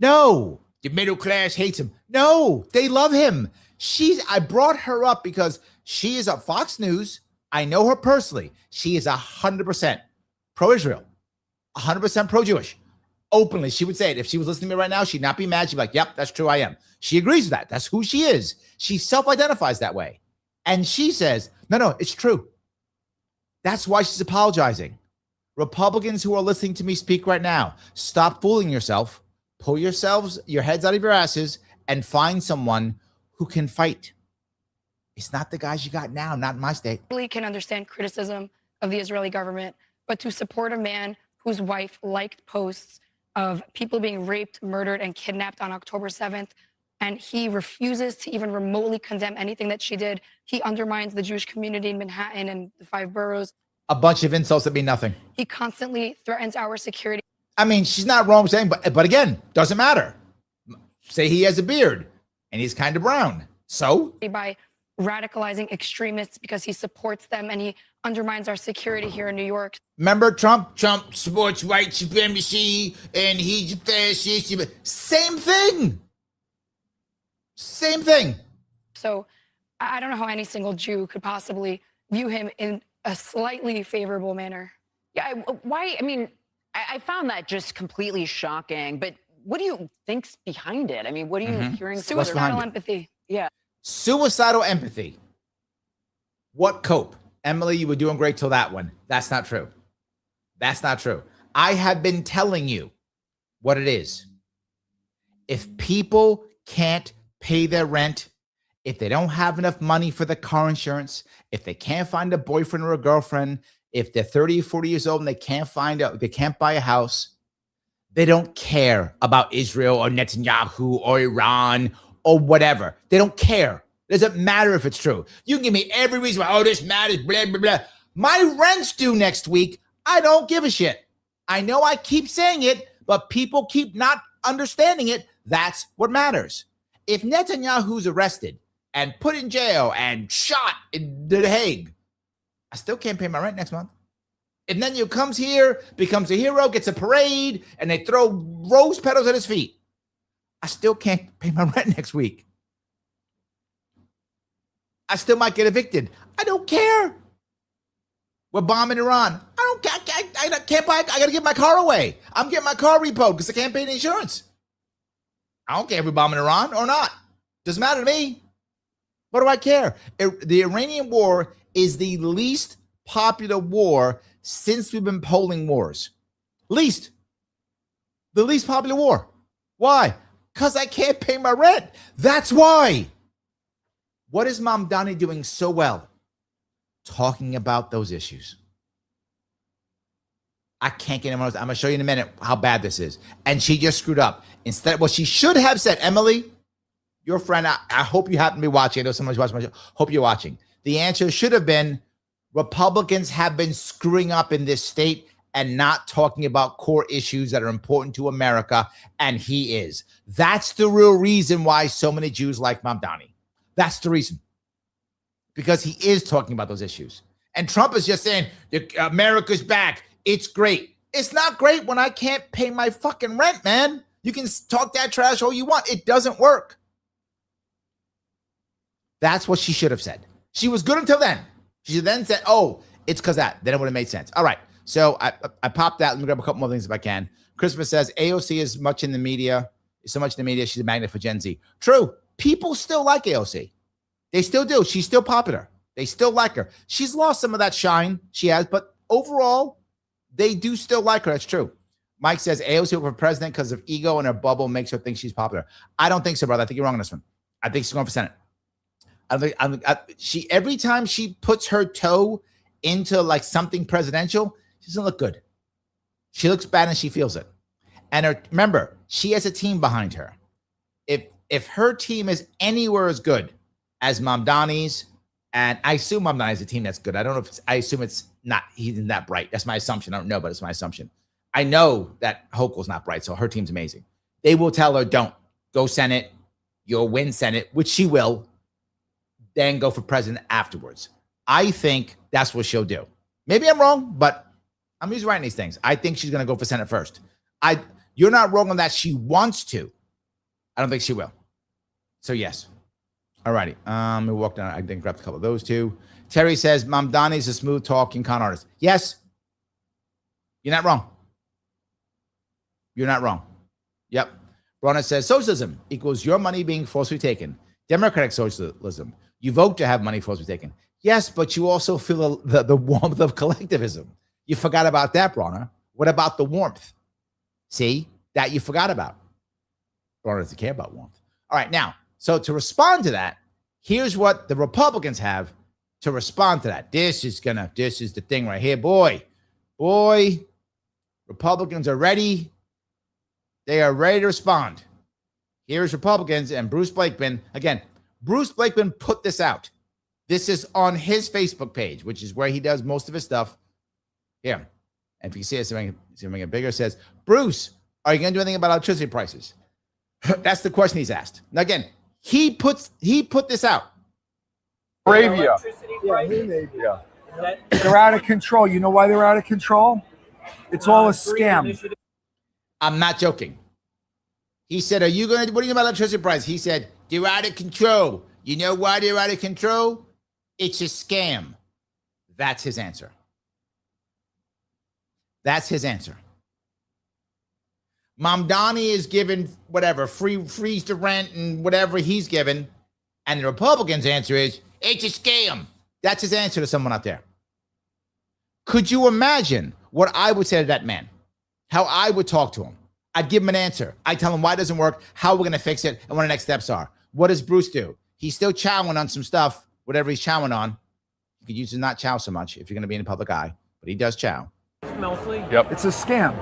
The middle class hates him. No, they love him. I brought her up because she is at Fox News. I know her personally. She is 100% pro-Israel, 100% pro-Jewish. Openly, she would say it. If she was listening to me right now, she'd not be mad. She'd be like, yep, that's true, I am. She agrees with that. That's who she is. She self-identifies that way. And she says, no, it's true. That's why she's apologizing. Republicans who are listening to me speak right now, stop fooling yourself. Pull your heads out of your asses and find someone who can fight. It's not the guys you got now, not in my state. Really can understand criticism of the Israeli government, but to support a man whose wife liked posts of people being raped, murdered, and kidnapped on October 7th, and he refuses to even remotely condemn anything that she did. He undermines the Jewish community in Manhattan and the 5 boroughs. A bunch of insults that mean nothing. He constantly threatens our security. I mean, she's not wrong saying, but again, doesn't matter. Say he has a beard and he's kind of brown. So? By radicalizing extremists because he supports them and he undermines our security here in New York. Remember Trump? Trump supports white supremacy and he's a fascist. Same thing. Same thing. So I don't know how any single Jew could possibly view him in a slightly favorable manner. Yeah, I found that just completely shocking. But what do you think's behind it? I mean, what are you hearing? Suicidal empathy. Yeah. Suicidal empathy. What cope? Emily, you were doing great till that one. That's not true. That's not true. I have been telling you what it is. If people can't pay their rent, if they don't have enough money for the car insurance, if they can't find a boyfriend or a girlfriend, if they're 30 or 40 years old and they can't buy a house, they don't care about Israel or Netanyahu or Iran or whatever. They don't care. It doesn't matter if it's true. You can give me every reason why, this matters, blah, blah, blah. My rent's due next week. I don't give a shit. I know I keep saying it, but people keep not understanding it. That's what matters. If Netanyahu's arrested and put in jail and shot in The Hague, I still can't pay my rent next month. If Netanyahu comes here, becomes a hero, gets a parade, and they throw rose petals at his feet, I still can't pay my rent next week. I still might get evicted. I don't care. We're bombing Iran. I can't buy. I got to give my car away. I'm getting my car repoed because I can't pay the insurance. I don't care if we're bombing Iran or not. Doesn't matter to me. What do I care? The Iranian war is the least popular war since we've been polling wars. The least popular war. Why? Because I can't pay my rent. That's why. What is Mamdani doing so well? Talking about those issues. I can't get anyone else. I'm going to show you in a minute how bad this is. And she just screwed up. Instead, what she should have said, Emily, your friend, I hope you happen to be watching. I know someone's watching my show. Hope you're watching. The answer should have been, Republicans have been screwing up in this state and not talking about core issues that are important to America, and he is. That's the real reason why so many Jews like Mamdani. That's the reason. Because he is talking about those issues. And Trump is just saying, America's back. It's great. It's not great when I can't pay my fucking rent, man. You can talk that trash all you want. It doesn't work. That's what she should have said. She was good until then. She then said, oh, it's because that. Then it would have made sense. All right. So I popped that. Let me grab a couple more things if I can. Christopher says, AOC is much in the media. So much in the media. She's a magnet for Gen Z. True. People still like AOC. They still do. She's still popular. They still like her. She's lost some of that shine she has, but overall, they do still like her. That's true. Mike says AOC for president because of ego and her bubble makes her think she's popular. I don't think so, brother. I think you're wrong on this one. I think she's going for Senate. She every time she puts her toe into like something presidential, she doesn't look good. She looks bad and she feels it. And remember, she has a team behind her. If her team is anywhere as good as Mamdani's, and I assume Mamdani is a team that's good. I don't know if I assume it's not. He's not that bright. That's my assumption. I don't know, but it's my assumption. I know that Hochul's not bright, so her team's amazing. They will tell her, don't go Senate. You'll win Senate, which she will. Then go for president afterwards. I think that's what she'll do. Maybe I'm wrong, but I'm just writing these things. I think she's going to go for Senate first. You're not wrong on that. She wants to. I don't think she will. So yes. All righty. We walked down. I didn't grab a couple of those two. Terry says Mamdani's a smooth talking con artist. Yes. You're not wrong. You're not wrong. Yep. Ronna says socialism equals your money being forcibly taken. Democratic socialism. You vote to have money forcibly taken. Yes, but you also feel the warmth of collectivism. You forgot about that, Ronna. What about the warmth? See, that you forgot about. Ronna doesn't care about warmth. All right, now, so to respond to that, here's what the Republicans have to respond to that. This is the thing right here. Boy, Republicans are ready. They are ready to respond. Here's Republicans and Bruce Blakeman. Again, Bruce Blakeman put this out. This is on his Facebook page, which is where he does most of his stuff. Here. And if you see it, something it bigger, says, Bruce, are you going to do anything about electricity prices? That's the question he's asked. Now, again, he put this out. Arabia. They're out of control. You know why they're out of control? It's all a scam. I'm not joking. He said, what are you going to do about electricity prices? He said, they're out of control. You know why they're out of control? It's a scam. That's his answer. That's his answer. Mamdani is given whatever, freeze the rent and whatever he's given. And the Republicans' answer is, it's a scam. That's his answer to someone out there. Could you imagine what I would say to that man? How I would talk to him? I'd give him an answer. I'd tell him why it doesn't work, how we're going to fix it, and what the next steps are. What does Bruce do? He's still chowing on some stuff, whatever he's chowing on. You could use to not chow so much if you're going to be in the public eye, but he does chow. Yep. It's a scam.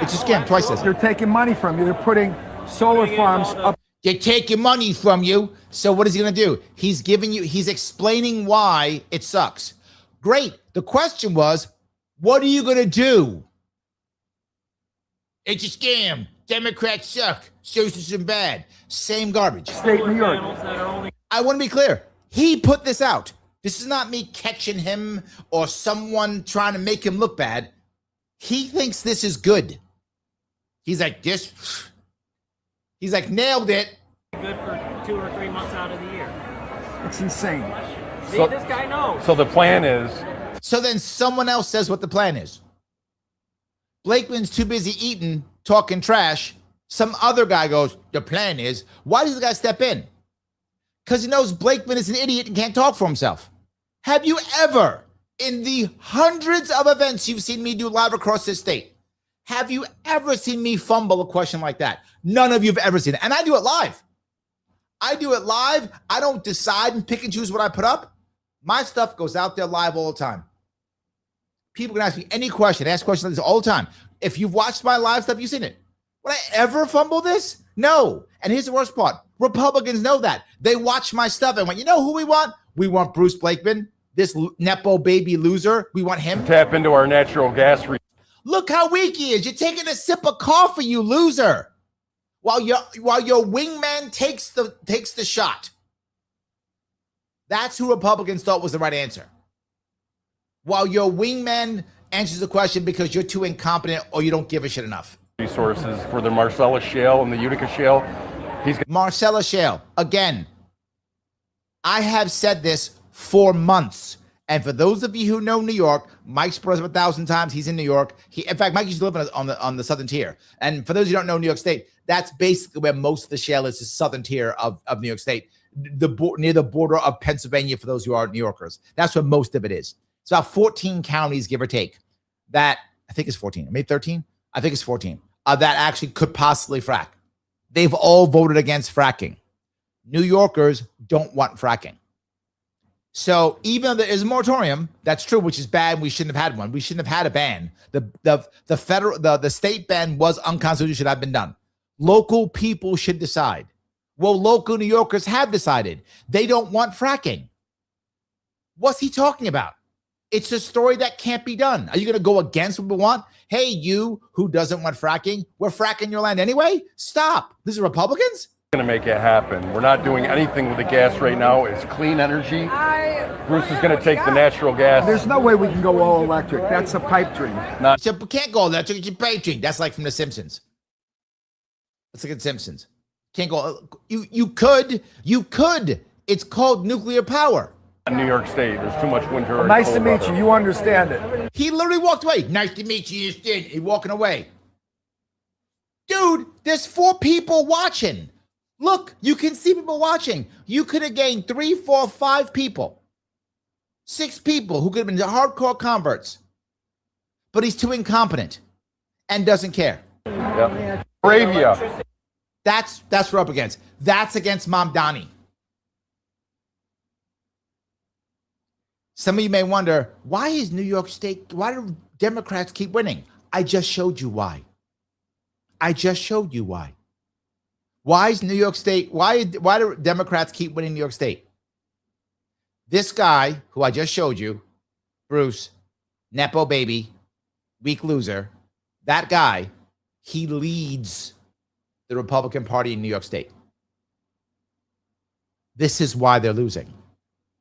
It's a scam, twice this. They're taking money from you. They're putting solar farms up. They're taking money from you. So what is he going to do? He's explaining why it sucks. Great. The question was, what are you going to do? It's a scam. Democrats suck. Socialism bad. Same garbage. State New York. I want to be clear. He put this out. This is not me catching him or someone trying to make him look bad. He thinks this is good. He's like, nailed it. Good for 2 or 3 months out of the year. It's insane. See, this guy knows. So the plan is. So then someone else says what the plan is. Blakeman's too busy eating, talking trash. Some other guy goes, the plan is. Why does the guy step in? Because he knows Blakeman is an idiot and can't talk for himself. Have you ever, in the hundreds of events you've seen me do live across this state, have you ever seen me fumble a question like that? None of you have ever seen it. And I do it live. I don't decide and pick and choose what I put up. My stuff goes out there live all the time. People can ask me any question. I ask questions like this all the time. If you've watched my live stuff, you've seen it. Would I ever fumble this? No. And here's the worst part. Republicans know that. They watch my stuff and went, you know who we want? We want Bruce Blakeman, this Nepo baby loser. We want him. Tap into our natural gas. Look how weak he is. You're taking a sip of coffee, you loser. While your wingman takes the shot. That's who Republicans thought was the right answer. While your wingman answers the question because you're too incompetent or you don't give a shit enough. Resources for the Marcellus Shale and the Utica Shale. Marcellus Shale. Again, I have said this for months. And for those of you who know New York, Mike's brought up 1,000 times. He's in New York. In fact, Mike used to live on the southern tier. And for those who don't know New York State, that's basically where most of the shale is, the southern tier of New York State, near the border of Pennsylvania. For those who are New Yorkers, that's where most of it is. It's about 14 counties, give or take. That I think is 14, maybe 13. I think it's 14 that actually could possibly frack. They've all voted against fracking. New Yorkers don't want fracking. So even though there is a moratorium, that's true, which is bad. We shouldn't have had one. We shouldn't have had a ban. The state ban was unconstitutional, should have been done. Local people should decide. Well, local New Yorkers have decided they don't want fracking. What's he talking about? It's a story that can't be done. Are you going to go against what we want? Hey, you who doesn't want fracking, we're fracking your land anyway? Stop. This is Republicans? Going to make it happen. We're not doing anything with the gas right now. It's clean energy. Bruce is going to take the natural gas. There's no way we can go all electric. That's a pipe dream. We can't go electric. It's a pipe dream. That's like from The Simpsons. That's like The Simpsons. Can't go. You could. It's called nuclear power. In New York State, there's too much winter. Well, nice to meet you. You understand it. He literally walked away. Nice to meet you. He's walking away. Dude, there's 4 people watching. Look, you can see people watching. You could have gained 3, 4, 5 people. 6 people who could have been hardcore converts. But he's too incompetent and doesn't care. Yep. Bravia. That's what we're up against. That's against Mamdani. Some of you may wonder, why is New York State, why do Democrats keep winning? I just showed you why. Why is New York State, why do Democrats keep winning New York State? This guy, who I just showed you, Bruce, Nepo baby, weak loser, that guy, he leads the Republican Party in New York State. This is why they're losing.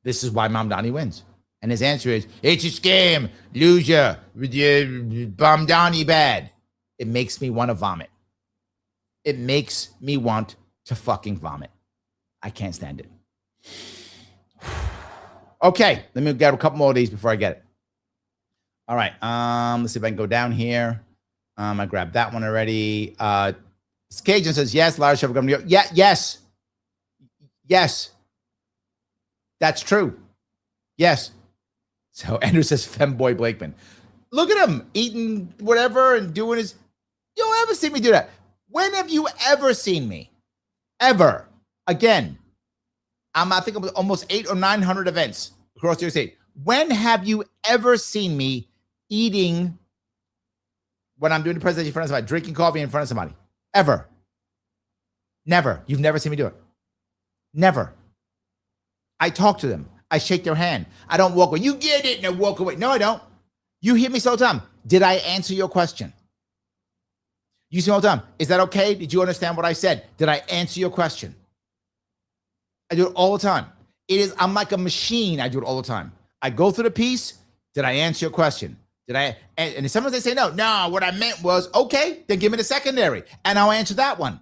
This is why Mamdani wins. And his answer is, it's a scam, loser, Mamdani bad. It makes me want to vomit. It makes me want to fucking vomit. I can't stand it. Okay, let me get a couple more of these before I get it. All right, let's see if I can go down here. I grabbed that one already. Cajun says, yes, Larry Sharpe governor. Yeah, yes. That's true. Yes. So Andrew says, femboy Blakeman. Look at him eating whatever and doing his. You don't ever see me do that. When have you ever seen me? Ever? Again, I think almost 800 or 900 events across your state. When have you ever seen me eating when I'm doing the presentation in front of somebody, drinking coffee in front of somebody? Ever? Never. You've never seen me do it. Never. I talk to them. I shake their hand. I don't walk away. You get it, and I walk away. No, I don't. You hear me all the time. Did I answer your question? You see all the time. Is that okay? Did you understand what I said? Did I answer your question? I do it all the time. I'm like a machine. I do it all the time. I go through the piece. Did I answer your question? And sometimes they say no. No, what I meant was, okay, then give me the secondary, and I'll answer that one.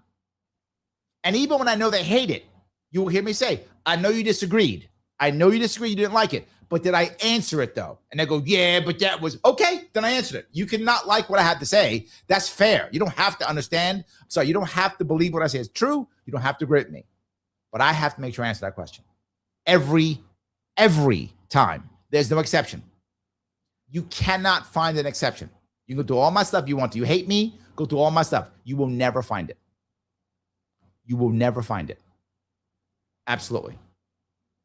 And even when I know they hate it, you will hear me say, I know you disagreed. I know you disagree. You didn't like it. But did I answer it, though? And they go, yeah, but that was okay. Then I answered it. You cannot like what I had to say. That's fair. You don't have to understand. So you don't have to believe what I say is true. You don't have to agree with me. But I have to make sure I answer that question. Every time. There's no exception. You cannot find an exception. You can go through all my stuff you want to. You hate me? Go through all my stuff. You will never find it. You will never find it. Absolutely.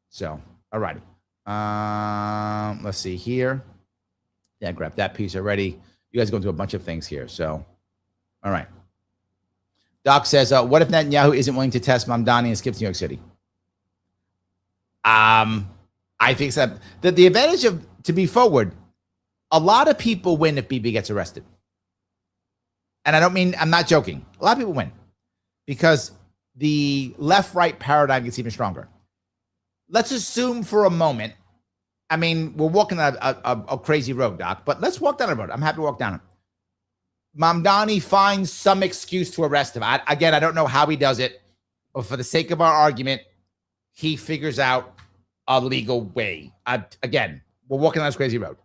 So, all righty. Let's see here. Yeah, grab that piece already. You guys go into a bunch of things here. So, all right. Doc says, what if Netanyahu isn't willing to test Mamdani and skips New York City? I think that the advantage of, to be forward, a lot of people win if Bibi gets arrested. And I'm not joking. A lot of people win because the left-right paradigm gets even stronger. Let's assume for a moment, I mean, we're walking down a crazy road, Doc, but let's walk down the road. I'm happy to walk down it. Mamdani finds some excuse to arrest him. I don't know how he does it, but for the sake of our argument, he figures out a legal way. Again, we're walking down this crazy road.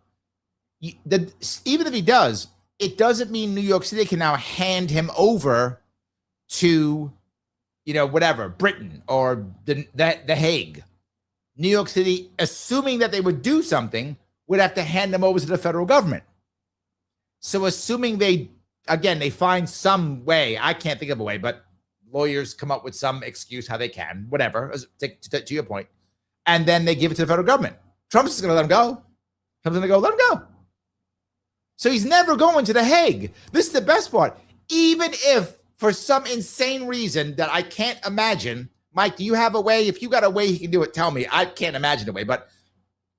Even if he does, it doesn't mean New York City can now hand him over to, whatever, Britain or the Hague. New York City, assuming that they would do something, would have to hand them over to the federal government. So assuming they find some way, I can't think of a way, but lawyers come up with some excuse how they can, whatever, to your point, and then they give it to the federal government. Trump's just going to let him go. Trump's going to go, let him go. So he's never going to the Hague. This is the best part. Even if for some insane reason that I can't imagine, Mike, do you have a way? If you got a way he can do it, tell me. I can't imagine a way, but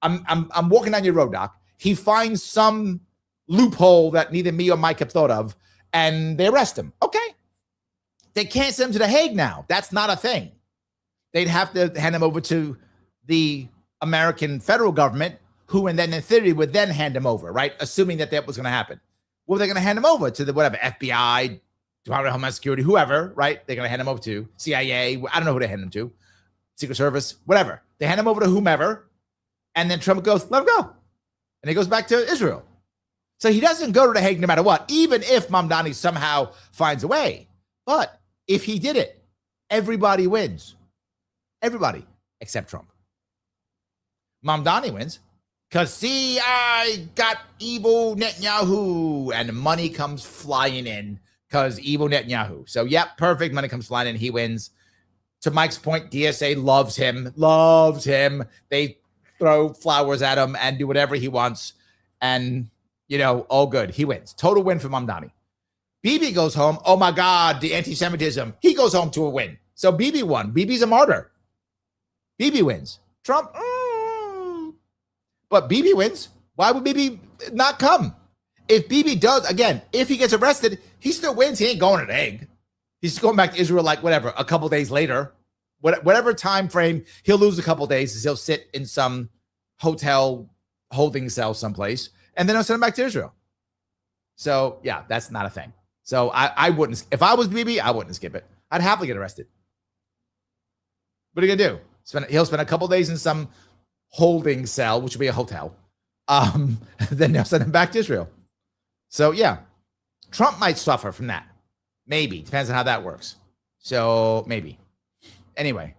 I'm walking down your road, Doc. He finds some loophole that neither me or Mike have thought of, and they arrest him. Okay. They can't send him to the Hague now. That's not a thing. They'd have to hand him over to the American federal government, who and then in theory would then hand him over, right? Assuming that was going to happen. Well, they're going to hand him over to the whatever, FBI, Department of Homeland Security, whoever, right? They're going to hand him over to CIA. I don't know who they hand him to. Secret Service, whatever. They hand him over to whomever. And then Trump goes, let him go. And he goes back to Israel. So he doesn't go to the Hague no matter what, even if Mamdani somehow finds a way. But if he did it, everybody wins. Everybody except Trump. Mamdani wins because, see, I got evil Netanyahu, and money comes flying in because evil Netanyahu. So, yep, perfect. Money comes flying in. He wins. To Mike's point, DSA loves him. They throw flowers at him and do whatever he wants. And, all good. He wins. Total win for Mamdani. Bibi goes home. Oh, my God, the anti-Semitism. He goes home to a win. So Bibi won. Bibi's a martyr. Bibi wins. Trump, But Bibi wins. Why would Bibi not come? If Bibi does, again, if he gets arrested, he still wins. He ain't going to the Hague. He's going back to Israel like whatever, a couple days later. Whatever time frame, he'll lose a couple days as he'll sit in some hotel holding cell someplace, and then I'll send him back to Israel. So, yeah, that's not a thing. So I wouldn't, if I was Bibi, I wouldn't skip it. I'd happily get arrested. What are you going to do? He'll spend a couple days in some holding cell, which will be a hotel. Then they'll send him back to Israel. So, yeah, Trump might suffer from that. Maybe. Depends on how that works. So, maybe. Anyway.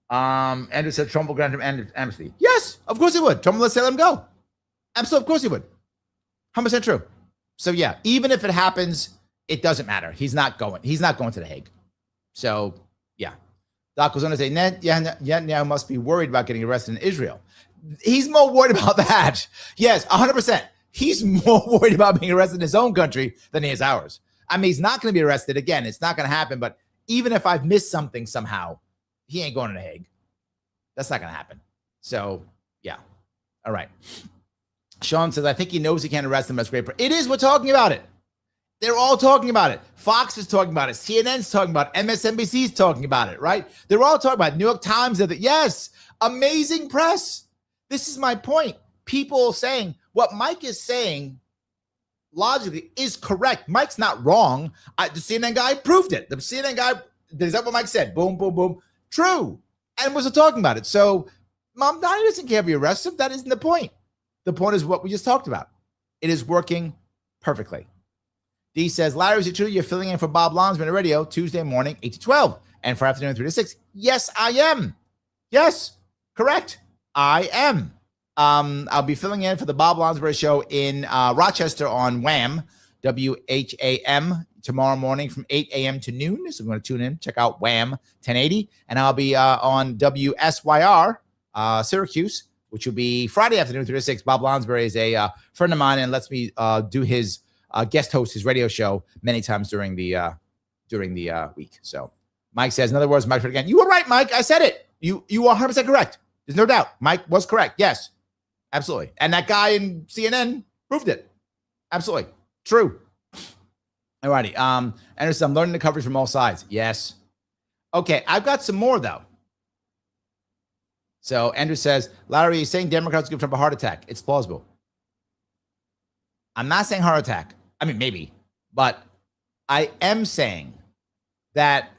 Andrew said Trump will grant him amnesty. Yes, of course he would. Trump will let him go. Absolutely, of course he would. 100% true. So, yeah, even if it happens, it doesn't matter. He's not going. He's not going to the Hague. So, yeah. Doc was going to say, Netanyahu must be worried about getting arrested in Israel. He's more worried about that. Yes, 100%. He's more worried about being arrested in his own country than he is ours. I mean, he's not going to be arrested. Again, it's not going to happen. But even if I've missed something somehow, he ain't going to the Hague. That's not going to happen. So, yeah. All right. Sean says, I think he knows he can't arrest him. That's great. It is. We're talking about it. They're all talking about it. Fox is talking about it. CNN's talking about it. MSNBC's talking about it, right? They're all talking about it. New York Times. Yes. Amazing press. This is my point. People saying what Mike is saying logically is correct. Mike's not wrong. The CNN guy proved it. The CNN guy, is that what Mike said? Boom, boom, boom. True. And we're still talking about it. So Mamdani doesn't care if you arrest him. That isn't the point. The point is what we just talked about. It is working perfectly. D says, Larry, is it true you're filling in for Bob Lonsman at radio Tuesday morning, 8 to 12, and for afternoon, 3 to 6? Yes, I am. Yes, correct. I am. I'll be filling in for the Bob Lonsberry show in Rochester on WHAM, WHAM, tomorrow morning from 8 a.m. to noon. So I'm going to tune in, check out WHAM 1080. And I'll be on WSYR, Syracuse, which will be Friday afternoon, 3 to 6. Bob Lonsberry is a friend of mine and lets me do his guest host his radio show many times during the week. So Mike says, in other words, Mike, again, you were right, Mike. I said it. You are 100% correct. There's no doubt. Mike was correct. Yes, absolutely. And that guy in CNN proved it. Absolutely. True. All righty. Anderson, I'm learning the coverage from all sides. Yes. Okay, I've got some more, though. So Andrew says, Larry, saying Democrats give Trump a heart attack. It's plausible. I'm not saying heart attack. I mean, maybe. But I am saying that,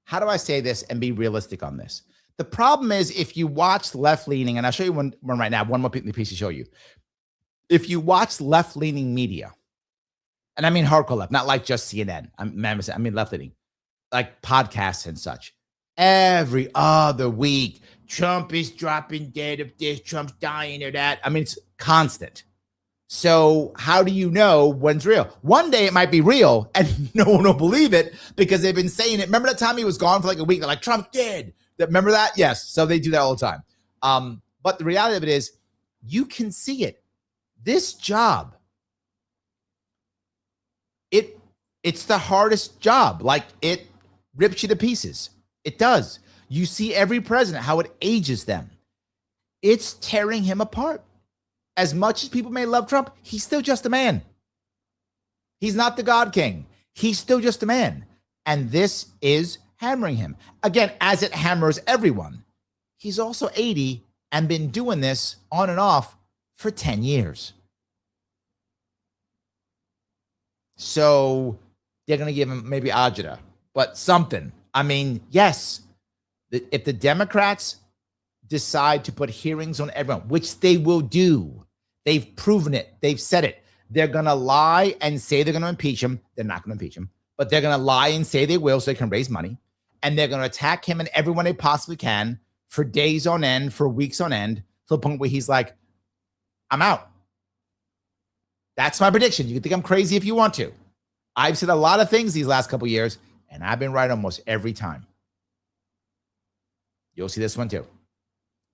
how do I say this and be realistic on this? The problem is if you watch left-leaning, and I'll show you one right now, one more piece to show you. If you watch left-leaning media, and I mean hardcore left, not like just CNN. I mean left-leaning, like podcasts and such. Every other week, Trump is dropping dead of this, Trump's dying of that. I mean, it's constant. So how do you know when's real? One day it might be real and no one will believe it because they've been saying it. Remember that time he was gone for like a week? They're like, Trump dead. Remember that? Yes. So they do that all the time. But the reality of it is you can see it. This job, it's the hardest job. Like it rips you to pieces. It does. You see every president, how it ages them. It's tearing him apart. As much as people may love Trump, he's still just a man. He's not the God King. He's still just a man. And this is hammering him. Again, as it hammers everyone. He's also 80 and been doing this on and off for 10 years. So they're going to give him maybe agita, but something. I mean, yes, if the Democrats decide to put hearings on everyone, which they will do, they've proven it, they've said it, they're going to lie and say they're going to impeach him. They're not going to impeach him, but they're going to lie and say they will so they can raise money. And they're going to attack him and everyone they possibly can for days on end, for weeks on end, to the point where he's like, I'm out. That's my prediction. You can think I'm crazy if you want to. I've said a lot of things these last couple of years, and I've been right almost every time. You'll see this one too.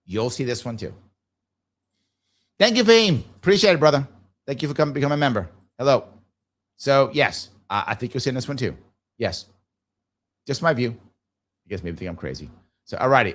You'll see this one too. Thank you, Fame. Appreciate it, brother. Thank you for becoming a member. Hello. So, yes, I think you'll see this one too. Yes. Just my view. I guess maybe think I'm crazy. So, all righty.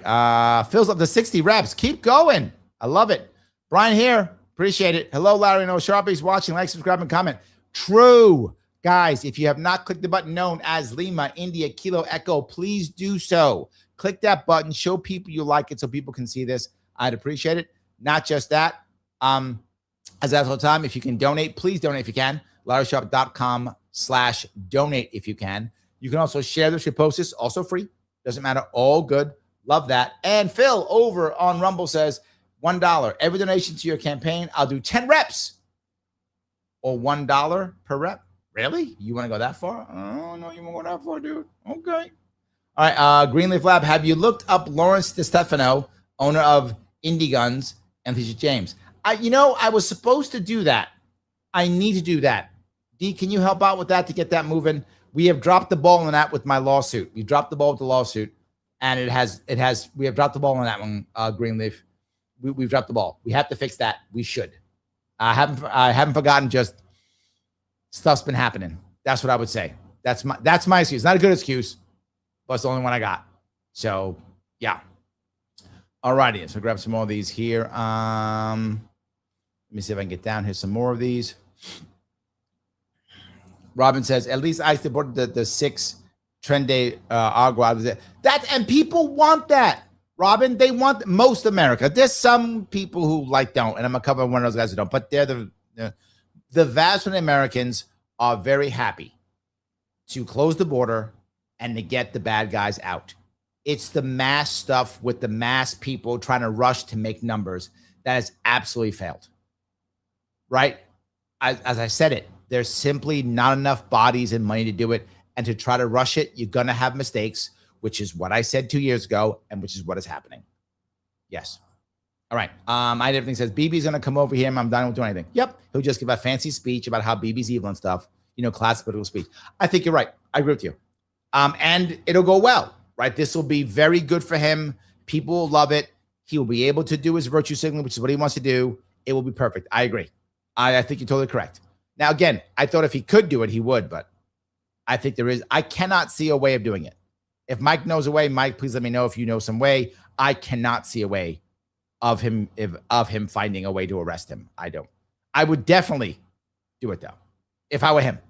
Fills up to 60 reps. Keep going. I love it. Brian here. Appreciate it. Hello, Larry. No Sharpie's watching. Like, subscribe, and comment. True. Guys, if you have not clicked the button known as Lima, India, Kilo, Echo, please do so. Click that button. Show people you like it so people can see this. I'd appreciate it. Not just that. As that's all the time, if you can donate, please donate if you can. LarrySharpe.com/donate if you can. You can also share this, repost this, also free. Doesn't matter. All good. Love that. And Phil over on Rumble says, $1. Every donation to your campaign, I'll do 10 reps. Or $1 per rep. Really? You want to go that far? Oh, no, you won't go that far, dude. Okay. All right. Greenleaf Lab, have you looked up Lawrence DiStefano, owner of Indie Guns, and Fisher James? I was supposed to do that. I need to do that. Dee, can you help out with that to get that moving? We have dropped the ball on that with my lawsuit. We dropped the ball with the lawsuit, and we have dropped the ball on that one, Greenleaf. We've dropped the ball. We have to fix that. We should. I haven't forgotten, just stuff's been happening. That's what I would say. That's my excuse. Not a good excuse, but it's the only one I got. So, yeah. All righty. So grab some more of these here. Let me see if I can get down here some more of these. Robin says, at least I supported the 6 trend day agua. And people want that. Robin, they want most America. There's some people who don't, and I'm going to cover one of those guys who don't, but they're the vast majority of Americans are very happy to close the border and to get the bad guys out. It's the mass stuff with the mass people trying to rush to make numbers that has absolutely failed. Right? As I said it, there's simply not enough bodies and money to do it. And to try to rush it, you're going to have mistakes, which is what I said 2 years ago, and which is what is happening. Yes. All right. Everything says, BB's going to come over here. Mamdani won't do anything. Yep. He'll just give a fancy speech about how BB's evil and stuff. Classic political speech. I think you're right. I agree with you. And it'll go well, right? This will be very good for him. People will love it. He will be able to do his virtue signaling, which is what he wants to do. It will be perfect. I agree. I think you're totally correct. Now, again, I thought if he could do it, he would, but I think I cannot see a way of doing it. If Mike knows a way, Mike, please let me know if you know some way. I cannot see a way of him finding a way to arrest him. I don't. I would definitely do it though, if I were him.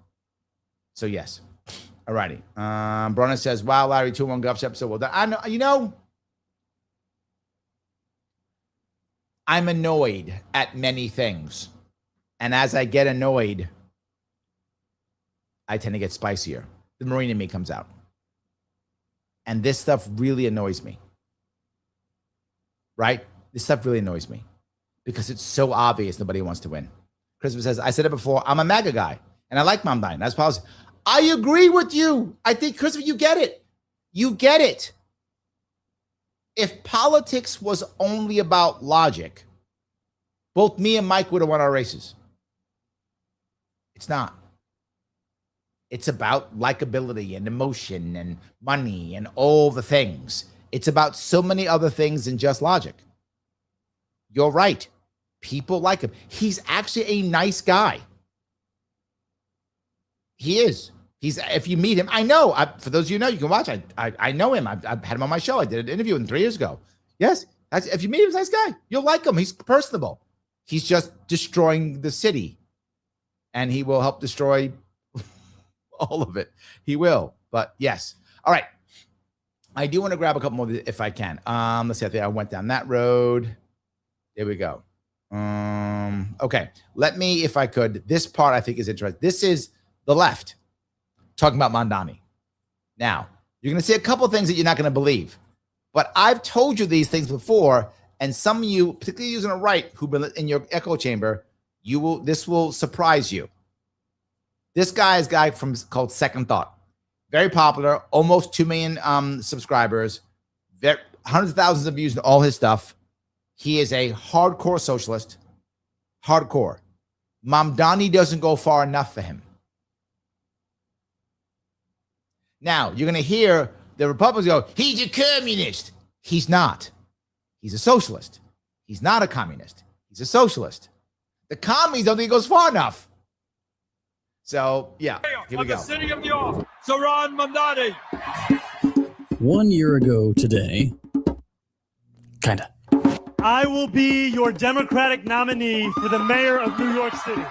So yes. All righty. Bronner says, wow, Larry, 2-1 Gov Shack. So well done. I know, I'm annoyed at many things. And as I get annoyed, I tend to get spicier. The Marine in me comes out. And this stuff really annoys me. Right? This stuff really annoys me because it's so obvious nobody wants to win. Christopher says, I said it before, I'm a MAGA guy and I like Mamdani. That's policy. I agree with you. I think, Christopher, you get it. You get it. If politics was only about logic, both me and Mike would have won our races. It's not. It's about likability and emotion and money and all the things. It's about so many other things than just logic. You're right. People like him. He's actually a nice guy. He is. If you meet him, I know. For those of you who know, you can watch. I know him. I've had him on my show. I did an interview with him 3 years ago. Yes. If you meet him, he's a nice guy. You'll like him. He's personable. He's just destroying the city. And he will help destroy all of it. He will. But yes. All right. I do want to grab a couple more if I can. Let's see. I think I went down that road. There we go. Okay. Let me, if I could, this part I think is interesting. This is the left talking about Mamdani. Now, you're going to see a couple of things that you're not going to believe. But I've told you these things before, and some of you, particularly using a right, who've been in your echo chamber, this will surprise you. This guy is a guy called Second Thought. Very popular, almost 2 million subscribers, hundreds of thousands of views in all his stuff. He is a hardcore socialist. Hardcore. Mamdani doesn't go far enough for him. Now, you're going to hear the Republicans go, he's a communist. He's not. He's a socialist. He's not a communist. He's a socialist. The commies don't think he goes far enough. So, yeah, here we go. The city of New York, Zohran Mamdani. 1 year ago today, kinda, I will be your Democratic nominee for the mayor of New York City.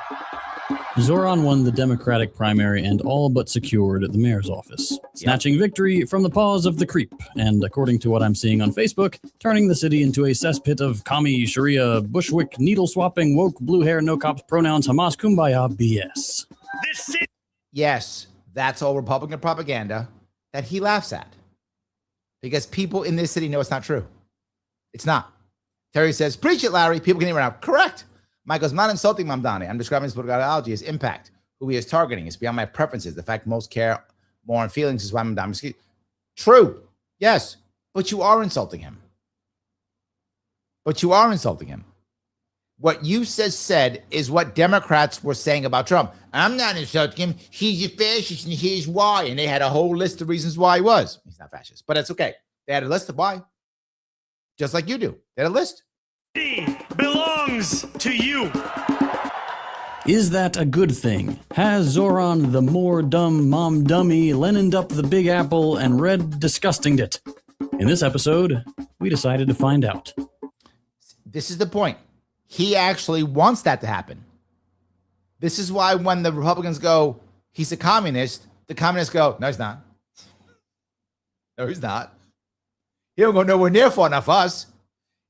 Zohran won the Democratic primary and all but secured the mayor's office, snatching victory from the paws of the creep, and according to what I'm seeing on Facebook, turning the city into a cesspit of commie, Sharia, Bushwick, needle-swapping, woke, blue hair, no cops, pronouns, Hamas, kumbaya, BS. Yes, that's all Republican propaganda that he laughs at. Because people in this city know it's not true. It's not. Terry says, preach it, Larry. People can hear it now. Correct. Mike goes, I'm not insulting Mamdani. I'm describing his political ideology, his impact, who he is targeting. It's beyond my preferences. The fact most care more on feelings is why Mamdani. True. Yes. But you are insulting him. What you said is what Democrats were saying about Trump. I'm not insulting him. He's a fascist and here's why. And they had a whole list of reasons why he was. He's not fascist, but it's okay. They had a list of why. Just like you do. They had a list. He belongs to you. Is that a good thing? Has Zohran the more dumb mom dummy Lenined up the Big Apple and red disgustinged it? In this episode, we decided to find out. This is the point. He actually wants that to happen. This is why when the Republicans go, he's a communist, the communists go, no, he's not. No, he's not. He don't go nowhere near far enough us.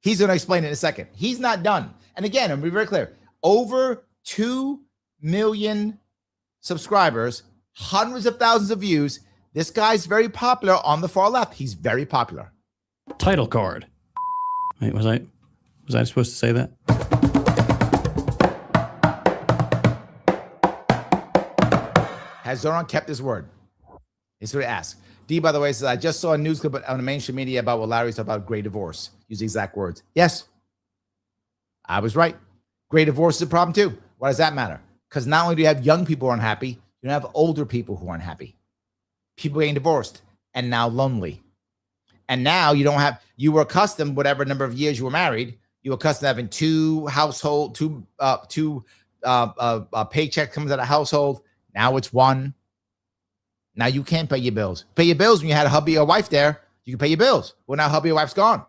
He's going to explain it in a second. He's not done. And again, I'm be very clear. Over 2 million subscribers, hundreds of thousands of views. This guy's very popular on the far left. He's very popular. Title card. Wait, was I supposed to say that? Has Zohran kept his word? It's what he asked. D, by the way, says, I just saw a news clip on the mainstream media about what Larry said about great divorce. Use the exact words. Yes, I was right. Great divorce is a problem too. Why does that matter? Because not only do you have young people who are unhappy, you have older people who are unhappy. People getting divorced and now lonely. And now you were accustomed, whatever number of years you were married, you were accustomed to having two paycheck comes out of household. Now it's one. Now you can't pay your bills. Pay your bills when you had a hubby or wife there. You can pay your bills. Well, now hubby or wife's gone.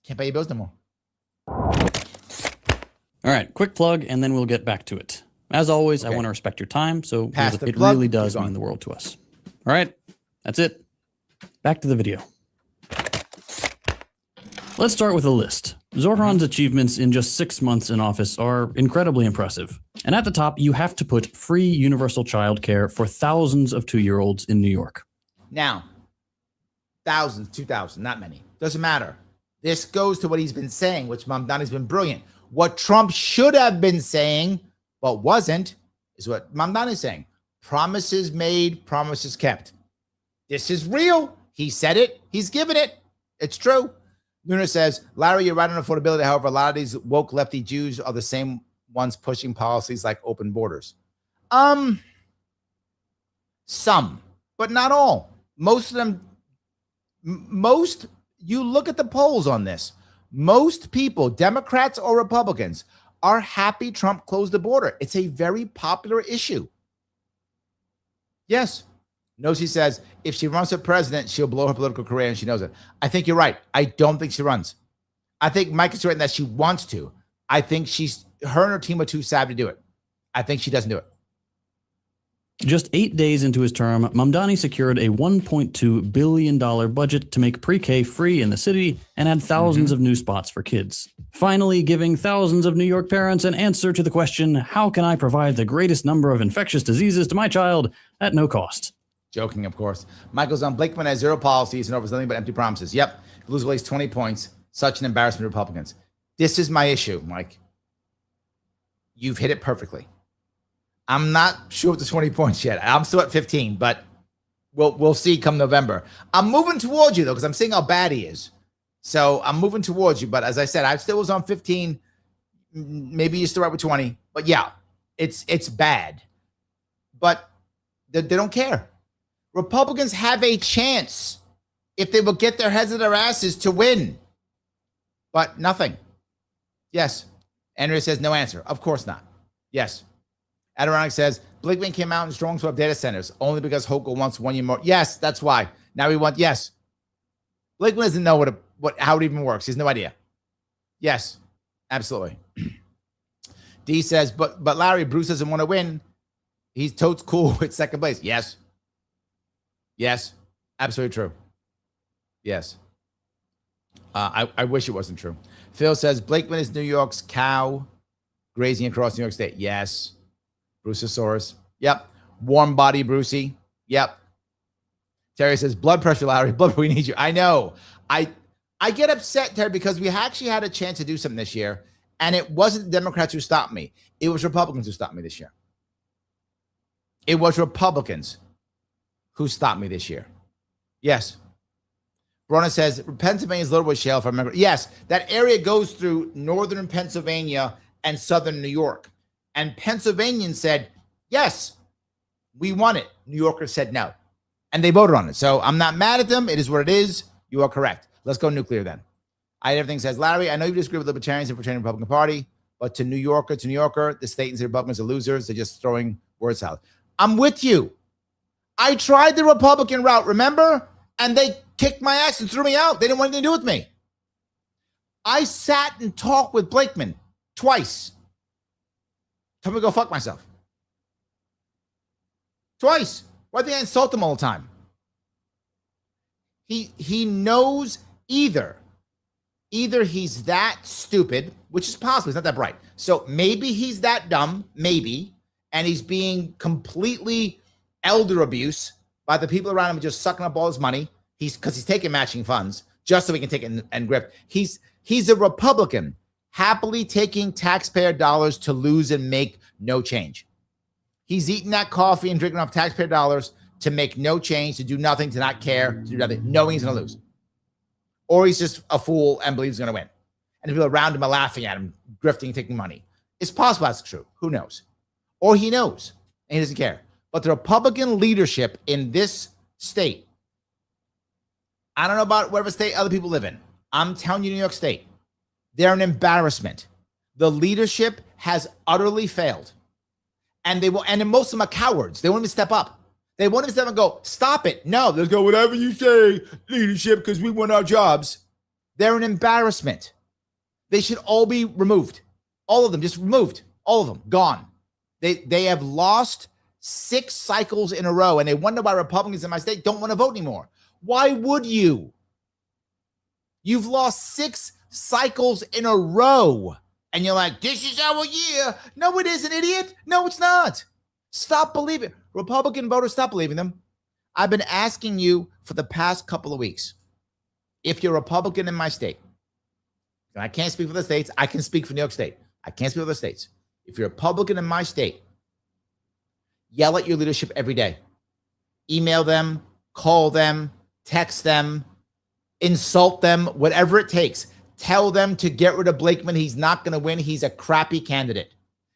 Can't pay your bills no more. All right, quick plug, and then we'll get back to it. As always, Okay. I want to respect your time, so it plug. really does mean the world to us. All right, that's it. Back to the video. Let's start with a list. Zohran's achievements in just 6 months in office are incredibly impressive. And at the top, you have to put free universal childcare for thousands of 2-year-olds in New York. Now, thousands, 2,000, not many. Doesn't matter. This goes to what he's been saying, which Mamdani's been brilliant. What Trump should have been saying, but wasn't, is what Mamdani's saying. Promises made, promises kept. This is real. He said it. He's given it. It's true. Nunes says, Larry, you're right on affordability. However, a lot of these woke lefty Jews are the same ones pushing policies like open borders. Some, but not all. Most of them, you look at the polls on this. Most people, Democrats or Republicans, are happy Trump closed the border. It's a very popular issue. Yes. Nosy says, if she runs for president, she'll blow her political career, and she knows it. I think you're right. I don't think she runs. I think Mike is right in that she wants to. I think her and her team are too savvy to do it. I think she doesn't do it. Just 8 days into his term, Mamdani secured a $1.2 billion budget to make pre-K free in the city and add thousands of new spots for kids. Finally, giving thousands of New York parents an answer to the question, how can I provide the greatest number of infectious diseases to my child at no cost? Joking, of course. Michael's on Blakeman has zero policies and offers nothing but empty promises. Yep. Lose at least 20 points. Such an embarrassment to Republicans. This is my issue, Mike. You've hit it perfectly. I'm not sure with the 20 points yet. I'm still at 15, but we'll see come November. I'm moving towards you, though, because I'm seeing how bad he is. So I'm moving towards you. But as I said, I still was on 15. Maybe you're still right with 20. But yeah, it's bad. But they don't care. Republicans have a chance if they will get their heads in their asses to win. But nothing. Yes. Andrea says no answer. Of course not. Yes. Adirondack says, Blakeman came out in strong swap data centers only because Hochul wants 1 year more. Yes, that's why. Now we want, yes. Blakeman doesn't know how it even works. He has no idea. Yes, absolutely. D says, but Larry, Bruce doesn't want to win. He's totes cool with second place. Yes. Yes, absolutely true. Yes. I wish it wasn't true. Phil says, Blakeman is New York's cow grazing across New York State. Yes. Bruceosaurus. Yep. Warm body Brucey. Yep. Terry says, blood pressure, Larry. Blood, we need you. I know. I get upset, Terry, because we actually had a chance to do something this year, and it wasn't the Democrats who stopped me. It was Republicans who stopped me this year. It was Republicans who stopped me this year. Yes. Brona says, Pennsylvania's loaded with shale, if I remember. Yes, that area goes through northern Pennsylvania and southern New York. And Pennsylvanians said, yes, we want it. New Yorkers said no. And they voted on it. So I'm not mad at them. It is what it is. You are correct. Let's go nuclear then. Everything says, Larry, I know you disagree with libertarians and portraying the Republican Party, but to New Yorker, the state and city Republicans are losers. They're just throwing words out. I'm with you. I tried the Republican route, remember? And they kicked my ass and threw me out. They didn't want anything to do with me. I sat and talked with Blakeman twice. Told me to go fuck myself. Twice. Why do I insult him all the time? He knows either he's that stupid, which is possible. He's not that bright. So maybe he's that dumb, maybe, and he's being completely elder abuse by the people around him just sucking up all his money. Because he's taking matching funds just so he can take it and grip. He's a Republican happily taking taxpayer dollars to lose and make no change. He's eating that coffee and drinking off taxpayer dollars to make no change, to do nothing, to not care, to do nothing, knowing he's going to lose. Or he's just a fool and believes he's going to win. And the people around him are laughing at him, grifting, taking money. It's possible that's true. Who knows? Or he knows and he doesn't care. But the Republican leadership in this state I don't know about whatever state other people live in. I'm telling you, New York State, they're an embarrassment. The leadership has utterly failed. And most of them are cowards. They won't even step up. They won't even step up and go, stop it. No, they'll go, whatever you say, leadership, because we want our jobs. They're an embarrassment. They should all be removed. All of them, just removed. All of them, gone. They have lost 6 cycles in a row, and they wonder why Republicans in my state don't want to vote anymore. Why would you? You've lost 6 cycles in a row. And you're like, this is our year. No, it isn't, idiot. No, it's not. Stop believing. Republican voters, stop believing them. I've been asking you for the past couple of weeks, if you're a Republican in my state, and I can't speak for the states, I can speak for New York State. I can't speak for the states. If you're a Republican in my state, yell at your leadership every day. Email them, call them, text them, insult them, whatever it takes. Tell them to get rid of Blakeman. He's not going to win. He's a crappy candidate.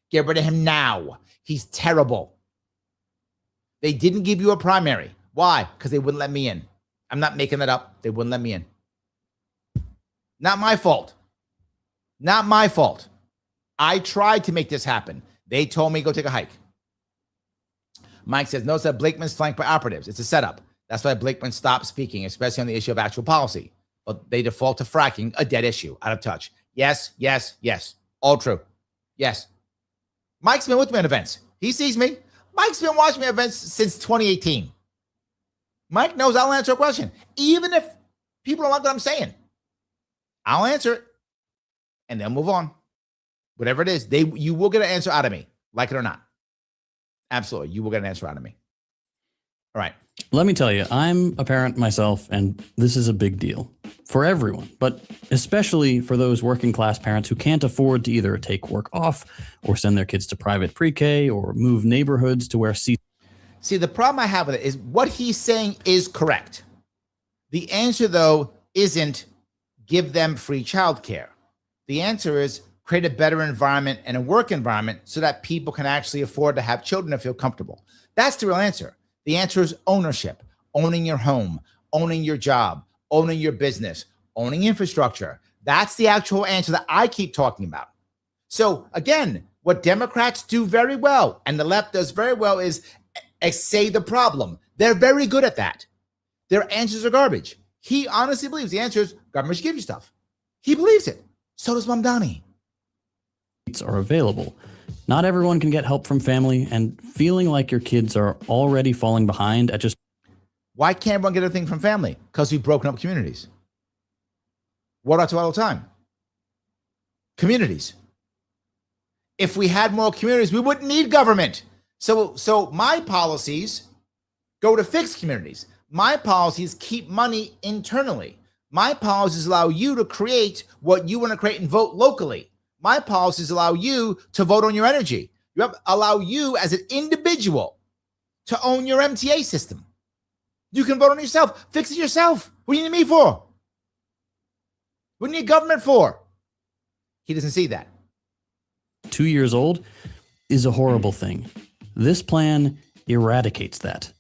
Get rid of him now. He's terrible. They didn't give you a primary. Why? Because they wouldn't let me in. I'm not making that up. They wouldn't let me in. Not my fault. Not my fault. I tried to make this happen. They told me go take a hike. Mike says, no, said Blakeman's flanked by operatives. It's a setup. That's why Blakeman stopped speaking, especially on the issue of actual policy. But they default to fracking, a dead issue, out of touch. Yes, yes, yes. All true. Yes. Mike's been with me at events. He sees me. Mike's been watching me at events since 2018. Mike knows I'll answer a question. Even if people don't like what I'm saying, I'll answer it and then move on. Whatever it is, you will get an answer out of me, like it or not. Absolutely. You will get an answer out of me. All right. Let me tell you, I'm a parent myself, and this is a big deal for everyone, but especially for those working class parents who can't afford to either take work off or send their kids to private pre-K or move neighborhoods to where See, the problem I have with it is what he's saying is correct. The answer, though, isn't give them free childcare. The answer is create a better environment and a work environment so that people can actually afford to have children and feel comfortable. That's the real answer. The answer is ownership, owning your home, owning your job, owning your business, owning infrastructure. That's the actual answer that I keep talking about. So again, what Democrats do very well and the left does very well is say the problem. They're very good at that. Their answers are garbage. He honestly believes the answer is government should give you stuff. He believes it. So does Mamdani. Are available. Not everyone can get help from family, and feeling like your kids are already falling behind at just... Why can't everyone get everything from family? Because we've broken up communities. What do I talk all the time? Communities. If we had more communities, we wouldn't need government. So my policies go to fix communities. My policies keep money internally. My policies allow you to create what you want to create and vote locally. My policies allow you to vote on your energy. Allow you as an individual to own your MTA system. You can vote on yourself. Fix it yourself. What do you need me for? What do you need government for? He doesn't see that. 2 years old is a horrible thing. This plan eradicates that.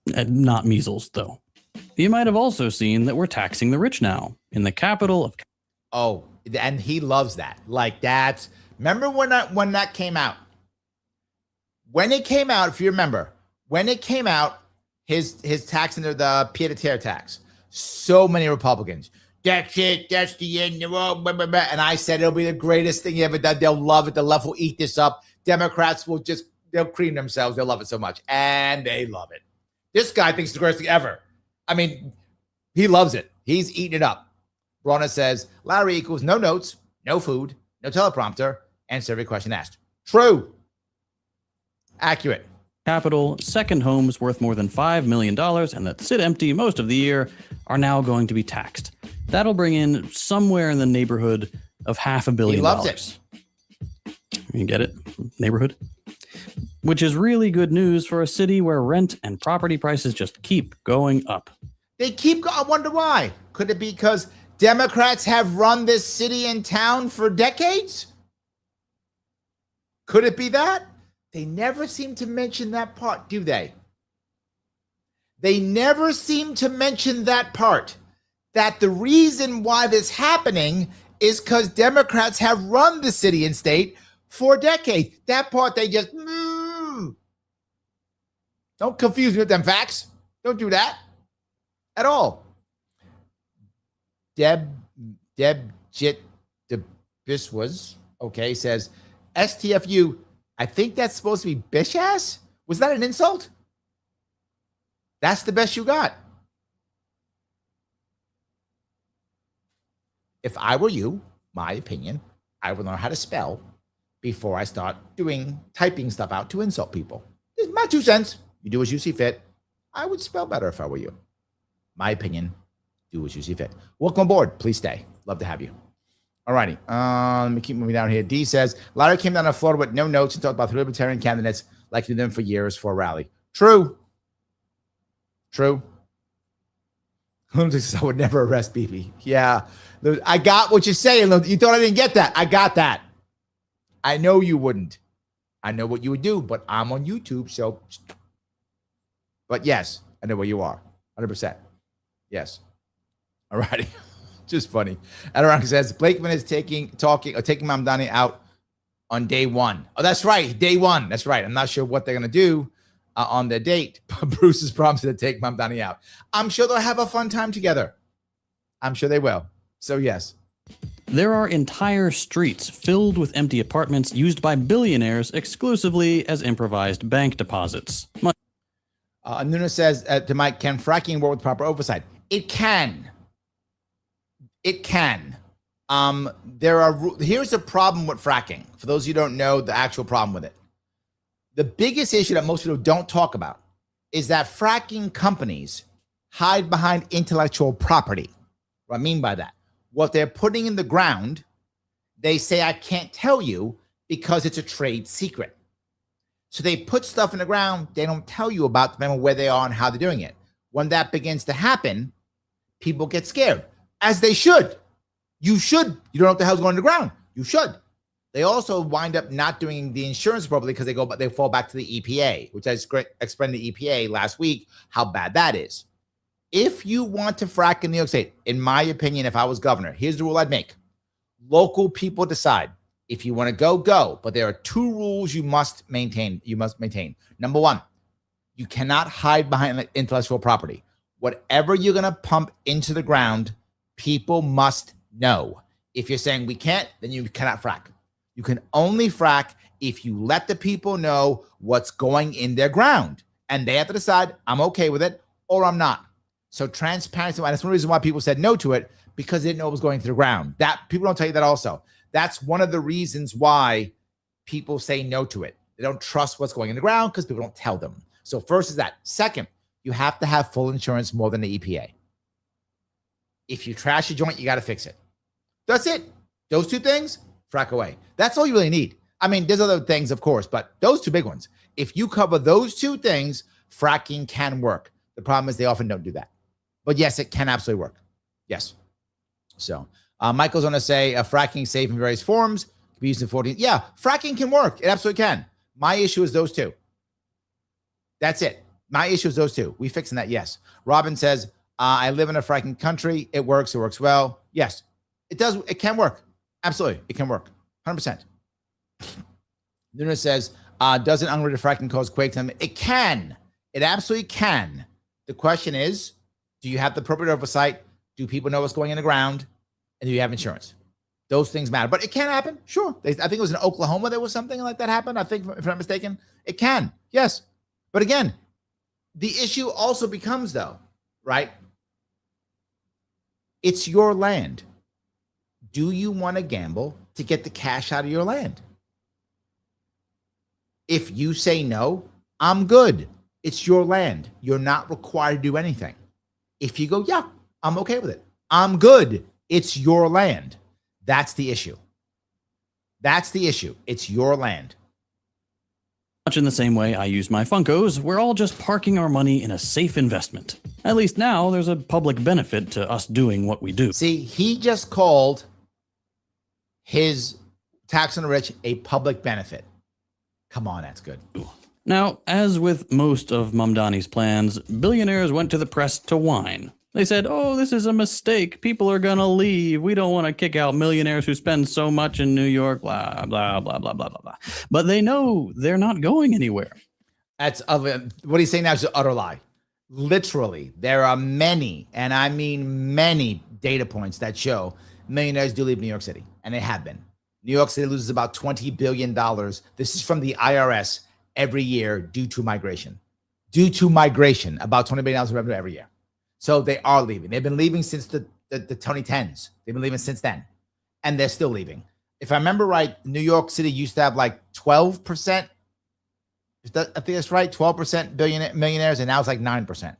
Not measles, though. You might have also seen that we're taxing the rich now in the capital of... Oh, and he loves that. Like that's, remember when that came out? When it came out, if you remember, when it came out, his tax under the pied-à-terre tax, so many Republicans, that's it, that's the end, and I said it'll be the greatest thing ever done. They'll love it. The left will eat this up. Democrats will they'll cream themselves. They'll love it so much, and they love it. This guy thinks it's the greatest thing ever. I mean, he loves it. He's eating it up. Brona says, Larry equals no notes, no food, no teleprompter, answer every question asked. True. Accurate. Capital, second homes worth more than $5 million and that sit empty most of the year are now going to be taxed. That'll bring in somewhere in the neighborhood of $500 million. He loves it. You get it? Neighborhood? Which is really good news for a city where rent and property prices just keep going up. They keep going. I wonder why. Could it be because Democrats have run this city and town for decades? Could it be that? They never seem to mention that part, do they? They never seem to mention that part, that the reason why this is happening is because Democrats have run the city and state for decades. That part they just, don't confuse me with them facts. Don't do that at all. Deb Jit Biswas, okay, says, STFU, I think that's supposed to be bish ass? Was that an insult? That's the best you got. If I were you, my opinion, I would learn how to spell before I start typing stuff out to insult people. It's my 2 cents. You do as you see fit. I would spell better if I were you. My opinion, do as you see fit. Welcome aboard. Please stay. Love to have you. All righty. Let me keep moving down here. D says, Larry came down to Florida with no notes and talked about the libertarian candidates like he did them for years for a rally. True. Lunatic says, I would never arrest Bibi. Yeah. I got what you're saying. You thought I didn't get that. I got that. I know you wouldn't. I know what you would do, but I'm on YouTube, so. But yes, I know where you are. 100%. Yes. All righty. Just funny. Adirondacus says, Blakeman is taking Mamdani out on day one. Oh, that's right. Day one. That's right. I'm not sure what they're going to do on their date, but Bruce has promised to take Mamdani out. I'm sure they'll have a fun time together. I'm sure they will. So, yes. There are entire streets filled with empty apartments used by billionaires exclusively as improvised bank deposits. Nuna says to Mike, can fracking work with proper oversight? It can. It can. Here's the problem with fracking. For those of you who don't know the actual problem with it. The biggest issue that most people don't talk about is that fracking companies hide behind intellectual property. What I mean by that, what they're putting in the ground, they say, I can't tell you because it's a trade secret. So they put stuff in the ground they don't tell you about, depending on where they are and how they're doing it. When that begins to happen, people get scared, as they should. You should. You don't know what the hell's going on the ground. You should. They also wind up not doing the insurance properly because they fall back to the EPA, which I explained to the EPA last week how bad that is. If you want to frack in New York State, in my opinion, if I was governor, here's the rule I'd make. Local people decide. If you want to go, go. But there are 2 rules you must maintain. Number 1, you cannot hide behind intellectual property. Whatever you're going to pump into the ground, people must know. If you're saying we can't, then you cannot frack. You can only frack if you let the people know what's going in their ground. And they have to decide, I'm okay with it or I'm not. So transparency, that's one reason why people said no to it, because they didn't know what was going to the ground. That people don't tell you that also. That's one of the reasons why people say no to it. They don't trust what's going in the ground because people don't tell them. So first is that. Second, you have to have full insurance more than the EPA. If you trash a joint, you got to fix it. That's it. Those 2 things, frack away. That's all you really need. I mean, there's other things, of course, but those 2 big ones. If you cover those 2 things, fracking can work. The problem is they often don't do that. But yes, it can absolutely work. Yes. So Michael's going to say fracking is safe in various forms. Can be used in 14. Yeah, fracking can work. It absolutely can. My issue is those 2. That's it. My issue is those 2. We fixing that, yes. Robin says, I live in a fracking country. It works. It works well. Yes, it does. It can work. Absolutely. It can work. 100%. Luna says, doesn't unrated fracking cause quakes? It can. It absolutely can. The question is, do you have the appropriate oversight? Do people know what's going in the ground? And do you have insurance? Those things matter. But it can happen. Sure. I think it was in Oklahoma there was something like that happened. I think, if I'm not mistaken. It can. Yes. But again, the issue also becomes, though, right? It's your land. Do you want to gamble to get the cash out of your land? If you say no, I'm good. It's your land. You're not required to do anything. If you go, yeah, I'm okay with it. I'm good. It's your land. That's the issue. That's the issue. It's your land. Much in the same way I use my Funkos, we're all just parking our money in a safe investment. At least now there's a public benefit to us doing what we do. See, he just called his tax on the rich a public benefit. Come on, that's good. Now, as with most of Mamdani's plans, billionaires went to the press to whine. They said, oh, this is a mistake. People are going to leave. We don't want to kick out millionaires who spend so much in New York, blah, blah, blah, blah, blah, blah, blah. But they know they're not going anywhere. That's what he's saying now is an utter lie. Literally, there are many, and I mean many, data points that show millionaires do leave New York City, and they have been. New York City loses about $20 billion. This is from the IRS every year due to migration. Due to migration, about $20 billion in revenue every year. So they are leaving. They've been leaving since the 2010s. They've been leaving since then, and they're still leaving. If I remember right, New York City used to have like 12%. I think that's right, 12% millionaires, and now it's like 9%.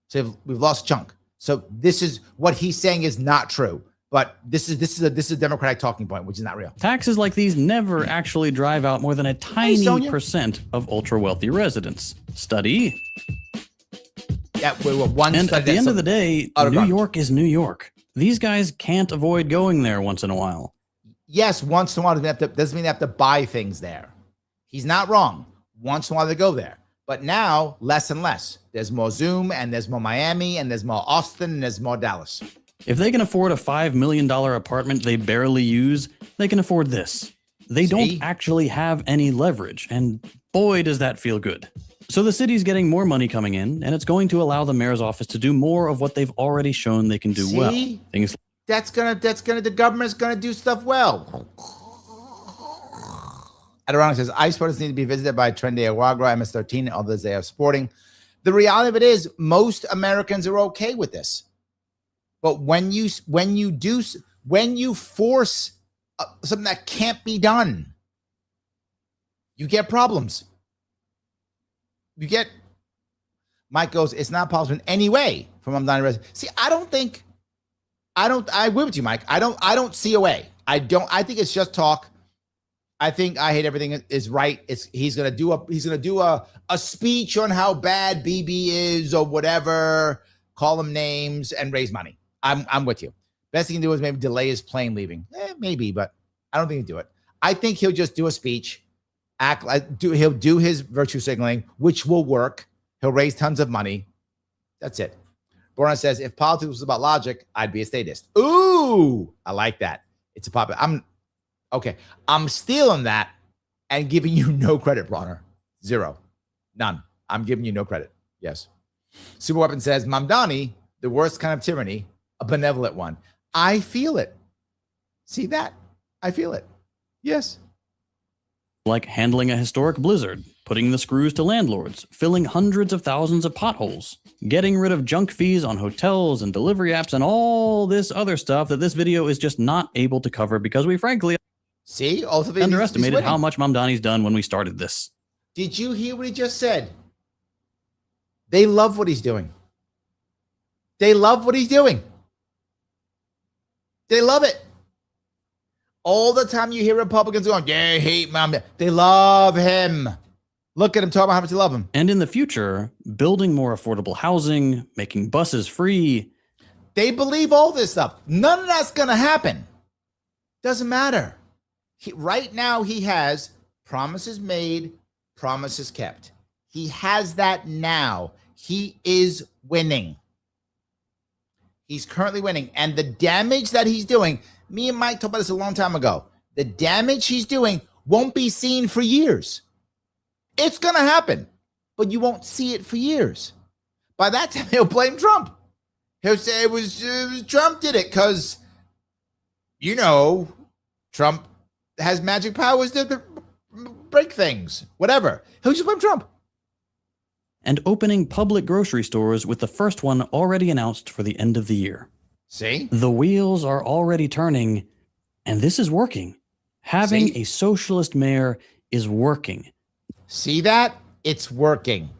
So we've lost a chunk. So this is what he's saying is not true. But this is a Democratic talking point, which is not real. Taxes like these never actually drive out more than a tiny percent of ultra-wealthy residents. Study. Yeah, one. And at the end of the day, New York is New York. These guys can't avoid going there once in a while. Yes, once in a while doesn't mean they have to buy things there. He's not wrong. Once in a while they go there. But now, less and less. There's more Zoom, and there's more Miami, and there's more Austin, and there's more Dallas. If they can afford a $5 million apartment they barely use, they can afford this. They don't actually have any leverage, and boy, does that feel good. So the city's getting more money coming in, and it's going to allow the mayor's office to do more of what they've already shown they can do well. Things the government's gonna do stuff well. Adirondack says, ICE protests need to be visited by Trendy Awagra, MS-13, and others they are supporting. The reality of it is, most Americans are okay with this. But when you force something that can't be done, you get problems. Mike goes, it's not possible in any way for Mamdani residents. See, I agree with you, Mike. I don't see a way. I think it's just talk. I think I hate everything is right. He's gonna do a speech on how bad BB is or whatever, call him names and raise money. I'm with you. Best he can do is maybe delay his plane leaving. Maybe, but I don't think he'll do it. I think he'll just do a speech, he'll do his virtue signaling, which will work. He'll raise tons of money. That's it. Boran says, if politics was about logic, I'd be a statist. Ooh, I like that. It's a pop. I'm stealing that and giving you no credit, Bronner. Zero. None. I'm giving you no credit. Yes. Superweapon says, Mamdani, the worst kind of tyranny, a benevolent one. I feel it. See that? I feel it. Yes. Like handling a historic blizzard, putting the screws to landlords, filling hundreds of thousands of potholes, getting rid of junk fees on hotels and delivery apps, and all this other stuff that this video is just not able to cover because we frankly underestimated how much Mamdani's done when we started this. Did you hear what he just said? They love what he's doing. They love what he's doing. They love it. All the time you hear Republicans going, yeah, I hate Mamdani. They love him. Look at him, talk about how much they love him. And in the future, building more affordable housing, making buses free. They believe all this stuff. None of that's going to happen. Doesn't matter. Right now, he has promises made, promises kept. He has that now. He is winning. He's currently winning. And the damage that he's doing, me and Mike talked about this a long time ago. The damage he's doing won't be seen for years. It's going to happen, but you won't see it for years. By that time, he'll blame Trump. He'll say it was Trump did it because, Trump has magic powers to break things, whatever. He'll just blame Trump. And opening public grocery stores with the first one already announced for the end of the year. See? The wheels are already turning, and this is working. Having a socialist mayor is working. See that? It's working.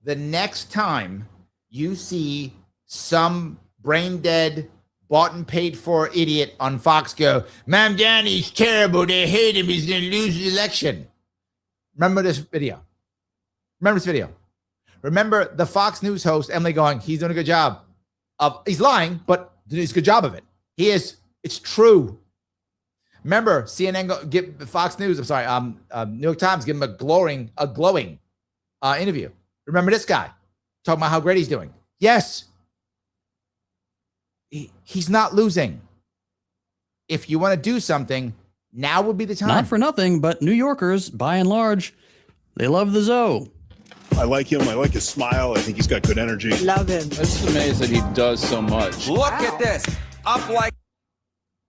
The next time you see some brain-dead, bought and paid for idiot on Fox go, Mamdani's terrible, they hate him, he's going to lose the election. Remember this video. Remember the Fox News host, Emily, going, he's doing a good job. He's lying, but he's a good job of it. He is. It's true. Remember, CNN, Fox News, New York Times, give him a glowing interview. Remember this guy talking about how great he's doing. Yes, he's not losing. If you want to do something, now would be the time. Not for nothing, but New Yorkers, by and large, they love the Zoe. I like him. I like his smile. I think he's got good energy. Love him. I'm just amazed that he does so much. Look at this.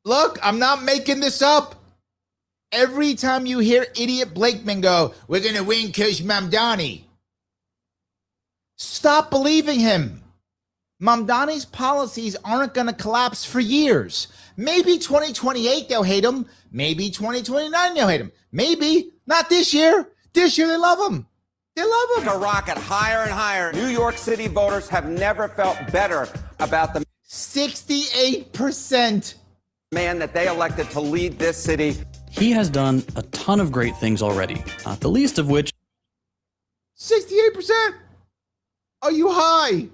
Look, I'm not making this up. Every time you hear idiot Blakeman go, we're going to win because Mamdani. Stop believing him. Mamdani's policies aren't going to collapse for years. Maybe 2028 they'll hate him. Maybe 2029 they'll hate him. Maybe not this year. This year they love him. They love him. A rocket higher and higher. New York City voters have never felt better about the 68% man that they elected to lead this city. He has done a ton of great things already, not the least of which 68%. Are you high?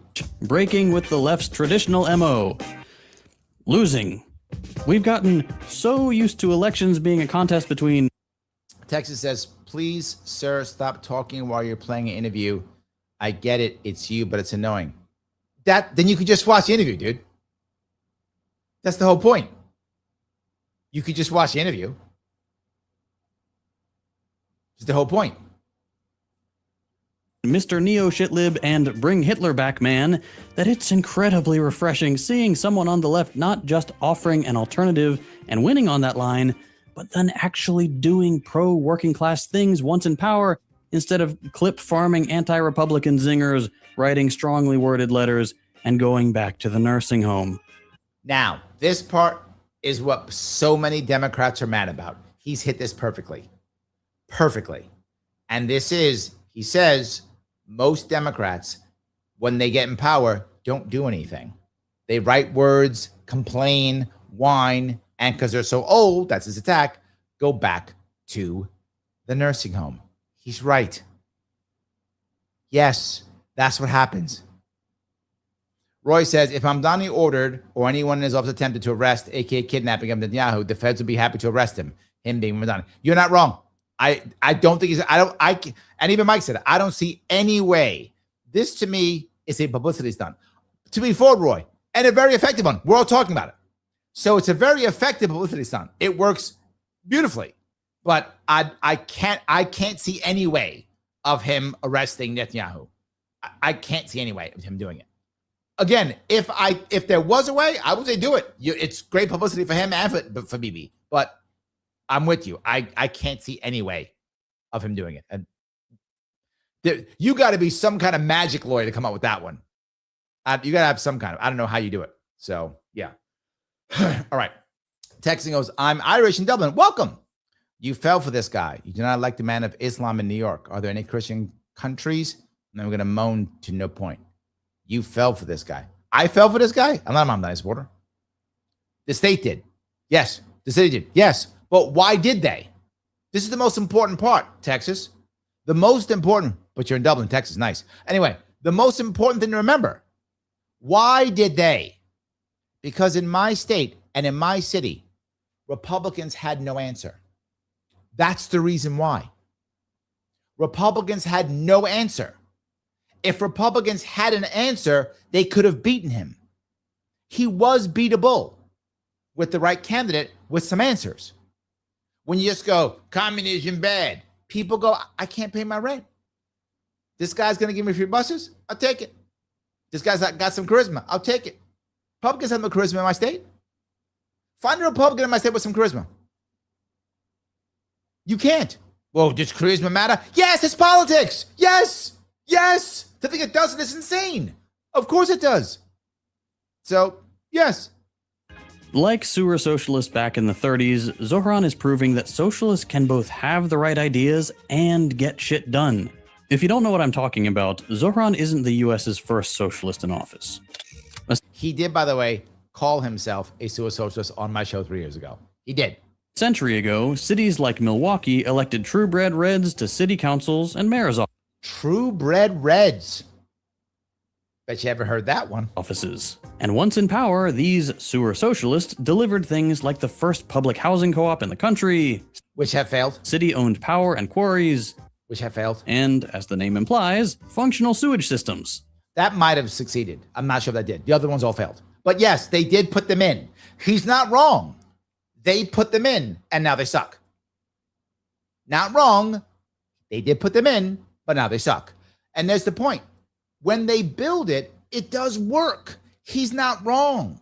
Breaking with the left's traditional MO. Losing. We've gotten so used to elections being a contest between... Texas says, please, sir, stop talking while you're playing an interview. I get it. It's you, but it's annoying. Then you could just watch the interview, dude. That's the whole point. You could just watch the interview. That's the whole point. Mr. Neo-Shitlib and Bring Hitler Back man, that it's incredibly refreshing seeing someone on the left not just offering an alternative and winning on that line, but then actually doing pro-working class things once in power instead of clip-farming anti-Republican zingers, writing strongly worded letters, and going back to the nursing home. Now, this part is what so many Democrats are mad about. He's hit this perfectly. Perfectly. And this is, he says, most Democrats, when they get in power, don't do anything. They write words, complain, whine, and because they're so old, that's his attack, go back to the nursing home. He's right. Yes, that's what happens. Roy says, if Mamdani ordered or anyone in his office attempted to arrest, aka kidnapping of Netanyahu, the feds would be happy to arrest him being Mamdani. You're not wrong. I don't think and even Mike said it, I don't see any way. This to me is a publicity stunt. To be forward, Roy, and a very effective one. We're all talking about it. So it's a very effective publicity stunt. It works beautifully, but I can't see any way of him arresting Netanyahu. I can't see any way of him doing it. Again, if there was a way, I would say do it. It's great publicity for him and for Bibi. But I'm with you. I can't see any way of him doing it. And you got to be some kind of magic lawyer to come up with that one. You got to have some kind of, I don't know how you do it. So, yeah. All right. Texting goes, I'm Irish in Dublin. Welcome. You fell for this guy. You do not like the man of Islam in New York. Are there any Christian countries? And I'm going to moan to no point. You fell for this guy. I fell for this guy? I'm not a Mamdani supporter. The state did. Yes. The city did. Yes. But why did they? This is the most important part, Texas. The most important, but you're in Dublin, Texas. Nice. Anyway, the most important thing to remember. Why did they? Because in my state and in my city, Republicans had no answer. That's the reason why. Republicans had no answer. If Republicans had an answer, they could have beaten him. He was beatable with the right candidate with some answers. When you just go, communism bad, people go, I can't pay my rent. This guy's going to give me free buses? I'll take it. This guy's got some charisma. I'll take it. Republicans have no charisma in my state. Find a Republican in my state with some charisma. You can't. Well, does charisma matter? Yes, it's politics. Yes. Yes. To think it doesn't is insane. Of course it does. So, yes. Like sewer socialists back in the 30s, Zohran is proving that socialists can both have the right ideas and get shit done. If you don't know what I'm talking about, Zohran isn't the US's first socialist in office. He did, by the way, call himself a sewer socialist on my show 3 years ago. He did. A century ago, cities like Milwaukee elected true-bred Reds to city councils and mayor's offices. True-bred Reds. Bet you ever heard that one. Offices. And once in power, these sewer socialists delivered things like the first public housing co-op in the country, which have failed, city-owned power and quarries, which have failed, and, as the name implies, functional sewage systems. That might have succeeded. I'm not sure if that did. The other ones all failed. But yes, they did put them in. He's not wrong. They put them in, and now they suck. Not wrong. They did put them in, but now they suck. And there's the point. When they build it, it does work. He's not wrong.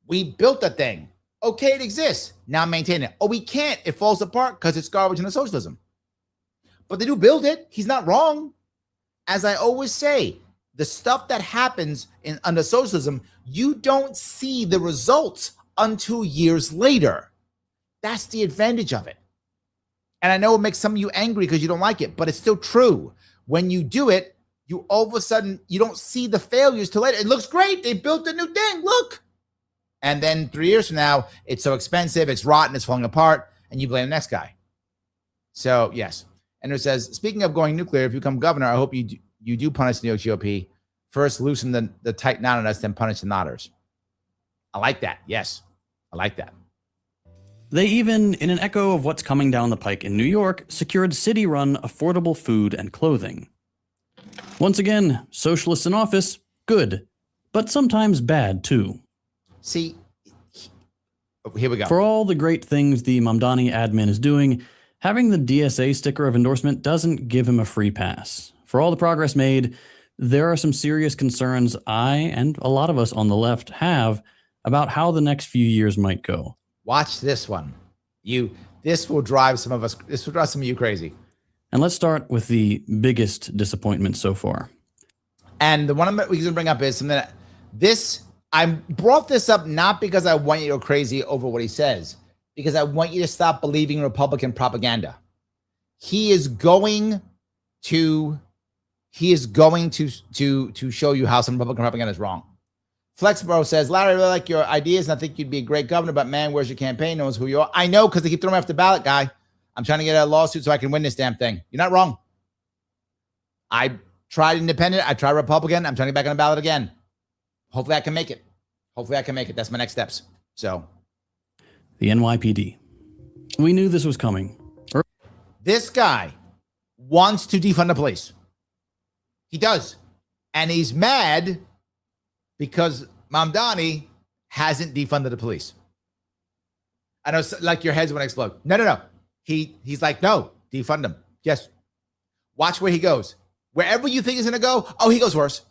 We built the thing. Okay, it exists. Now maintain it. Oh, we can't. It falls apart because it's garbage and socialism. But they do build it. He's not wrong. As I always say, the stuff that happens under socialism, you don't see the results until years later. That's the advantage of it. And I know it makes some of you angry because you don't like it, but it's still true. When you do it, you all of a sudden, you don't see the failures till later. It looks great. They built a new thing. Look. And then 3 years from now, it's so expensive, it's rotten, it's falling apart, and you blame the next guy. So, yes. And it says, speaking of going nuclear, if you become governor, I hope you do punish the New York GOP. First, loosen the tight knot on us, then punish the knotters. I like that. Yes. I like that. They even, in an echo of what's coming down the pike in New York, secured city-run affordable food and clothing. Once again, socialists in office, good, but sometimes bad too. See, here we go. For all the great things the Mamdani admin is doing, having the DSA sticker of endorsement doesn't give him a free pass. For all the progress made, there are some serious concerns I and a lot of us on the left have about how the next few years might go. Watch this one. This will drive some of you crazy. And let's start with the biggest disappointment so far. And the one we're going to bring up is something that I brought this up not because I want you to go crazy over what he says, because I want you to stop believing Republican propaganda. He is going to show you how some Republican propaganda is wrong. Flexbro says, Larry, I really like your ideas, and I think you'd be a great governor, but man, where's your campaign? Knows who you are. I know, because they keep throwing me off the ballot, guy. I'm trying to get a lawsuit so I can win this damn thing. You're not wrong. I tried independent. I tried Republican. I'm trying to get back on the ballot again. Hopefully I can make it. That's my next steps. So. The NYPD. We knew this was coming. This guy wants to defund the police. He does. And he's mad because Mamdani hasn't defunded the police. I know, like, your heads want to explode. No. He's like, no, defund them. Yes. Watch where he goes. Wherever you think he's going to go, he goes worse.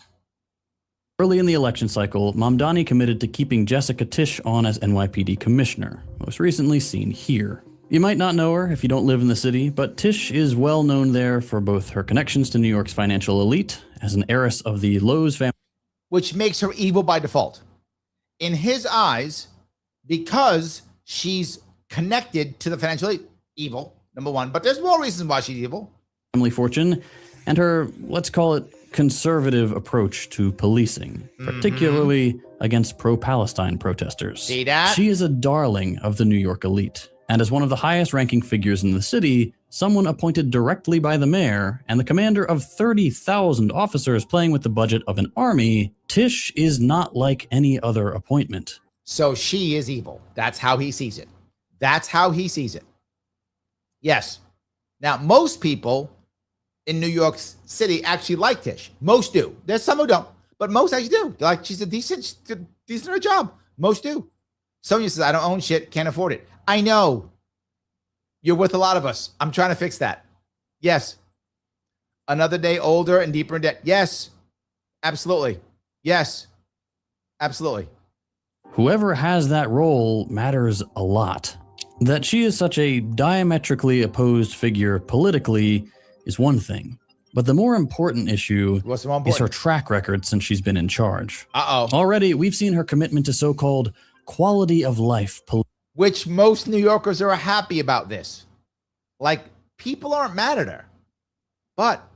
Early in the election cycle, Mamdani committed to keeping Jessica Tisch on as NYPD commissioner, most recently seen here. You might not know her if you don't live in the city, but Tisch is well known there for both her connections to New York's financial elite as an heiress of the Lowe's family, which makes her evil by default. In his eyes, because she's connected to the financial elite, evil, number one. But there's more reasons why she's evil. Family fortune, and her, let's call it, conservative approach to policing, particularly against pro-Palestine protesters. See that? She is a darling of the New York elite, and as one of the highest-ranking figures in the city, someone appointed directly by the mayor and the commander of 30,000 officers playing with the budget of an army, Tisch is not like any other appointment. So she is evil. That's how he sees it. Yes. Now, most people in New York City actually like Tisch. Most do. There's some who don't, but most actually do. They're like, she's a decent at her job. Most do. Sonia says, I don't own shit, can't afford it. I know. You're with a lot of us. I'm trying to fix that. Yes. Another day older and deeper in debt. Yes. Absolutely. Yes. Absolutely. Whoever has that role matters a lot. That she is such a diametrically opposed figure politically is one thing. But the more important issue is her track record since she's been in charge. Already, we've seen her commitment to so-called quality of life, which most New Yorkers are happy about this. Like, people aren't mad at her. But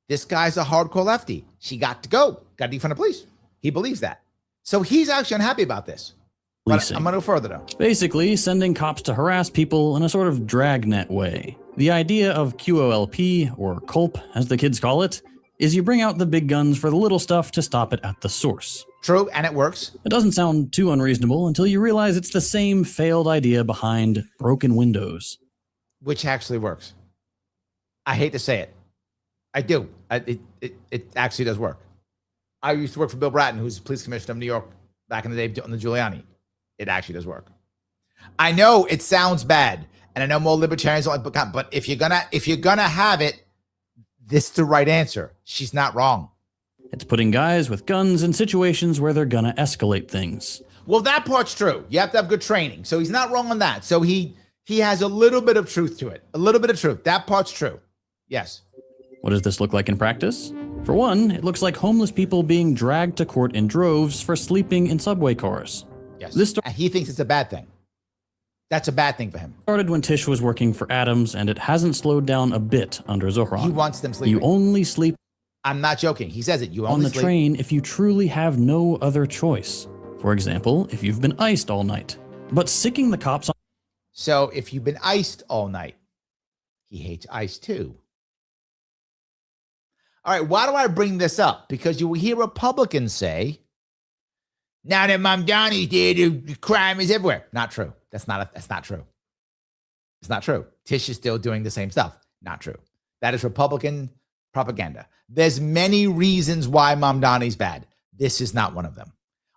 this guy's a hardcore lefty. She got to go. Got to defund the police. He believes that. So he's actually unhappy about this. But I'm going to go further, though. Basically, sending cops to harass people in a sort of dragnet way. The idea of QOLP, or CULP, as the kids call it, is you bring out the big guns for the little stuff to stop it at the source. True, and it works. It doesn't sound too unreasonable until you realize it's the same failed idea behind broken windows. Which actually works. I hate to say it. I do. It actually does work. I used to work for Bill Bratton, who's the police commissioner of New York back in the day on the Giuliani. It actually does work. I know it sounds bad, and I know more libertarians don't like book, but if you're gonna have it, this is the right answer. She's not wrong. It's putting guys with guns in situations where they're gonna escalate things. Well, that part's true. You have to have good training. So he's not wrong on that. So he has a little bit of truth to it. A little bit of truth. That part's true. Yes. What does this look like in practice? For one, it looks like homeless people being dragged to court in droves for sleeping in subway cars. Yes. And he thinks it's a bad thing. That's a bad thing for him. Started when Tish was working for Adams, and it hasn't slowed down a bit under Zohran. He wants them sleeping. You only sleep. I'm not joking. He says it. You only on the sleep train if you truly have no other choice. For example, if you've been iced all night. But sicking the cops on. So if you've been iced all night, he hates ice too. All right, why do I bring this up? Because you will hear Republicans say, now that Mamdani's there, the crime is everywhere. Not true. That's not true. It's not true. Tish is still doing the same stuff. Not true. That is Republican propaganda. There's many reasons why Mamdani's bad. This is not one of them.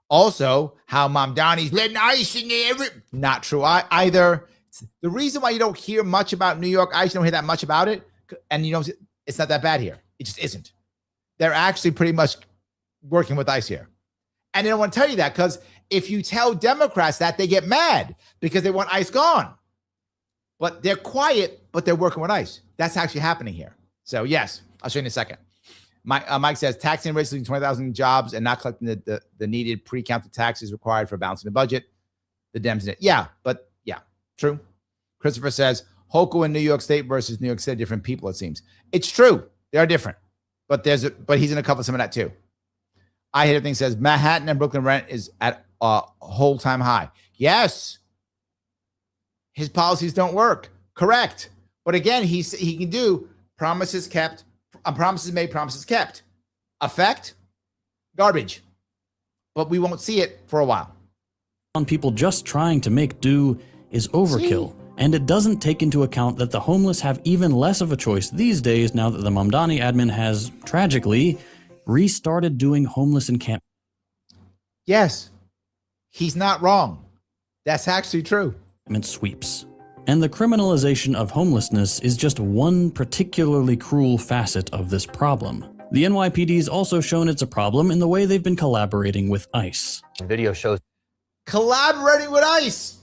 Also, how Mamdani's letting ICE in there. Not true either. The reason why you don't hear much about New York ICE, you don't hear that much about it, and you know it's not that bad here. It just isn't. They're actually pretty much working with ICE here. And they don't want to tell you that because if you tell Democrats that, they get mad because they want ICE gone. But they're quiet, but they're working with ICE. That's actually happening here. So yes, I'll show you in a second. Mike says, taxing rates leaving 20,000 jobs and not collecting the needed pre-counted taxes required for balancing the budget. The Dems in it. Yeah, but yeah, true. Christopher says, Hochul in New York State versus New York City, different people, it seems. It's true. They are different. But but he's going to cover some of that too. I hate everything says Manhattan and Brooklyn rent is at a whole time high. Yes. His policies don't work. Correct. But again, he can do promises kept, promises made, promises kept. Effect, garbage. But we won't see it for a while. On people just trying to make do is overkill. And it doesn't take into account that the homeless have even less of a choice these days now that the Mamdani admin has, tragically, restarted doing homeless encampment. Yes, he's not wrong. That's actually true. Sweeps. And the criminalization of homelessness is just one particularly cruel facet of this problem. The NYPD's also shown it's a problem in the way they've been collaborating with ICE. Video shows collaborating with ICE.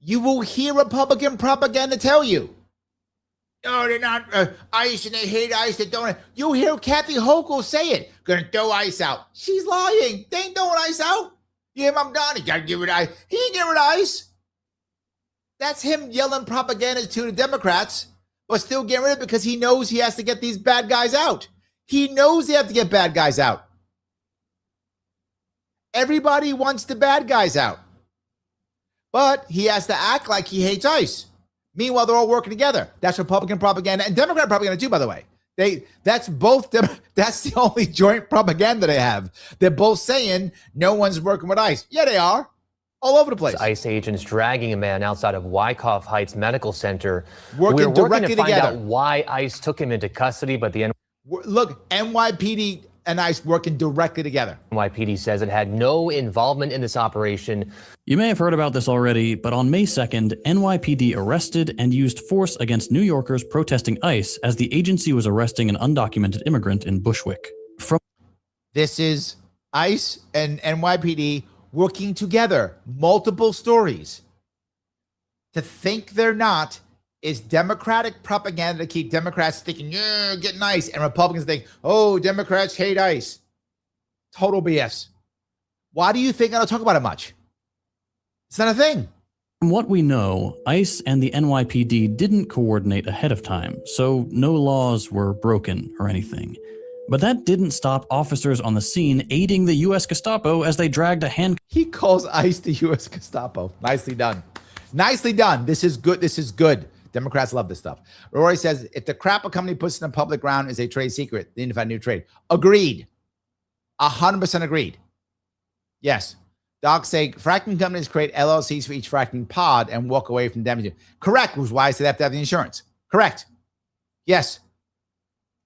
You will hear Republican propaganda tell you, oh, they're not ICE and they hate ICE. They don't. You'll hear Kathy Hochul say it. Gonna throw ICE out. She's lying. They ain't throwing ICE out. Yeah, Mamdani gotta get rid of ICE. He ain't get rid of ICE. That's him yelling propaganda to the Democrats, but still getting rid of it because he knows he has to get these bad guys out. He knows they have to get bad guys out. Everybody wants the bad guys out. But he has to act like he hates ICE. Meanwhile, they're all working together. That's Republican propaganda and Democrat propaganda too, by the way. That's the only joint propaganda they have. They're both saying no one's working with ICE. Yeah, they are. All over the place. ICE agents dragging a man outside of Wyckoff Heights Medical Center. Working directly to find together. Out why ICE took him into custody, but the Look, NYPD and ICE working directly together. NYPD says it had no involvement in this operation. You may have heard about this already, but on May 2nd, NYPD arrested and used force against New Yorkers protesting ICE as the agency was arresting an undocumented immigrant in Bushwick. This is ICE and NYPD working together. Multiple stories. To think they're not is Democratic propaganda to keep Democrats thinking, yeah, getting ICE, and Republicans think, oh, Democrats hate ICE. Total BS. Why do you think I don't talk about it much? It's not a thing. From what we know, ICE and the NYPD didn't coordinate ahead of time, so no laws were broken or anything. But that didn't stop officers on the scene aiding the U.S. Gestapo as they dragged a hand. He calls ICE the U.S. Gestapo. Nicely done. Nicely done. This is good. This is good. Democrats love this stuff. Rory says, if the crap a company puts in the public ground is a trade secret, they need to find new trade. Agreed. 100% agreed. Yes. Doc say fracking companies create LLCs for each fracking pod and walk away from damage. Correct, which is why I said they have to have the insurance. Correct. Yes.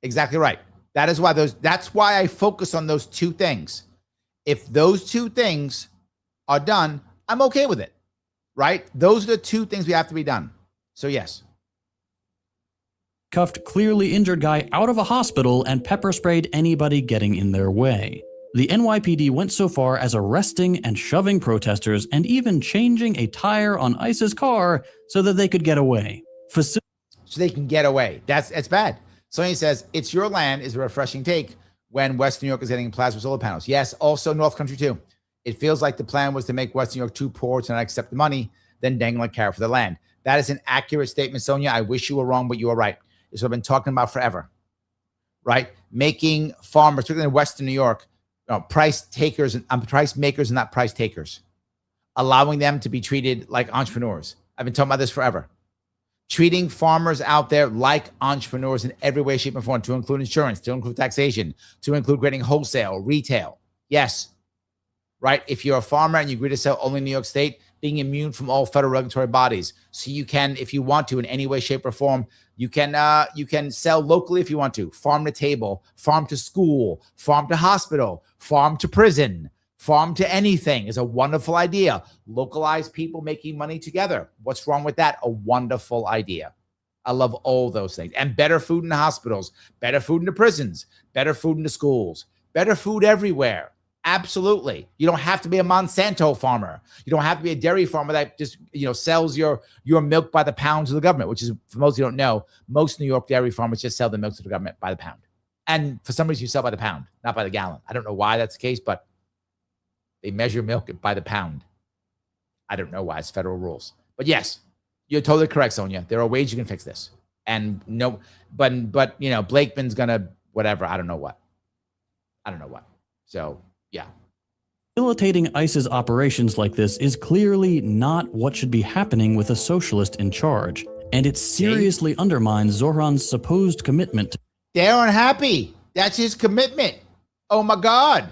Exactly right. That's why I focus on those two things. If those two things are done, I'm okay with it. Right? Those are the two things we have to be done. So yes. Cuffed clearly injured guy out of a hospital and pepper sprayed anybody getting in their way. The NYPD went so far as arresting and shoving protesters and even changing a tire on ICE's car so that they could get away. So they can get away. It's bad. Sonny says, it's your land is a refreshing take when West New York is getting plasma solar panels. Yes, also North Country too. It feels like the plan was to make West New York too poor to not accept the money, then dangle a carrot for the land. That is an accurate statement, Sonia. I wish you were wrong, but you are right. It's what I've been talking about forever, right? Making farmers, particularly in Western New York, price takers and price makers and not price takers, allowing them to be treated like entrepreneurs. I've been talking about this forever. Treating farmers out there like entrepreneurs in every way, shape, and form, to include insurance, to include taxation, to include grading wholesale, retail. Yes, right? If you're a farmer and you agree to sell only in New York State, being immune from all federal regulatory bodies. So you can, if you want to, in any way, shape, or form, you can sell locally if you want to. Farm to table, farm to school, farm to hospital, farm to prison, farm to anything is a wonderful idea. Localized people making money together. What's wrong with that? A wonderful idea. I love all those things. And better food in the hospitals, better food in the prisons, better food in the schools, better food everywhere. Absolutely. You don't have to be a Monsanto farmer. You don't have to be a dairy farmer that just, sells your milk by the pound to the government, which is, for most of you don't know, most New York dairy farmers just sell the milk to the government by the pound. And for some reason, you sell by the pound, not by the gallon. I don't know why that's the case, but they measure milk by the pound. I don't know why. It's federal rules. But yes, you're totally correct, Sonia. There are ways you can fix this. And no, but Blakeman's gonna whatever. I don't know what. So yeah. Facilitating ICE's operations like this is clearly not what should be happening with a socialist in charge, and it seriously undermines Zohran's supposed commitment. They're unhappy. That's his commitment. Oh my God.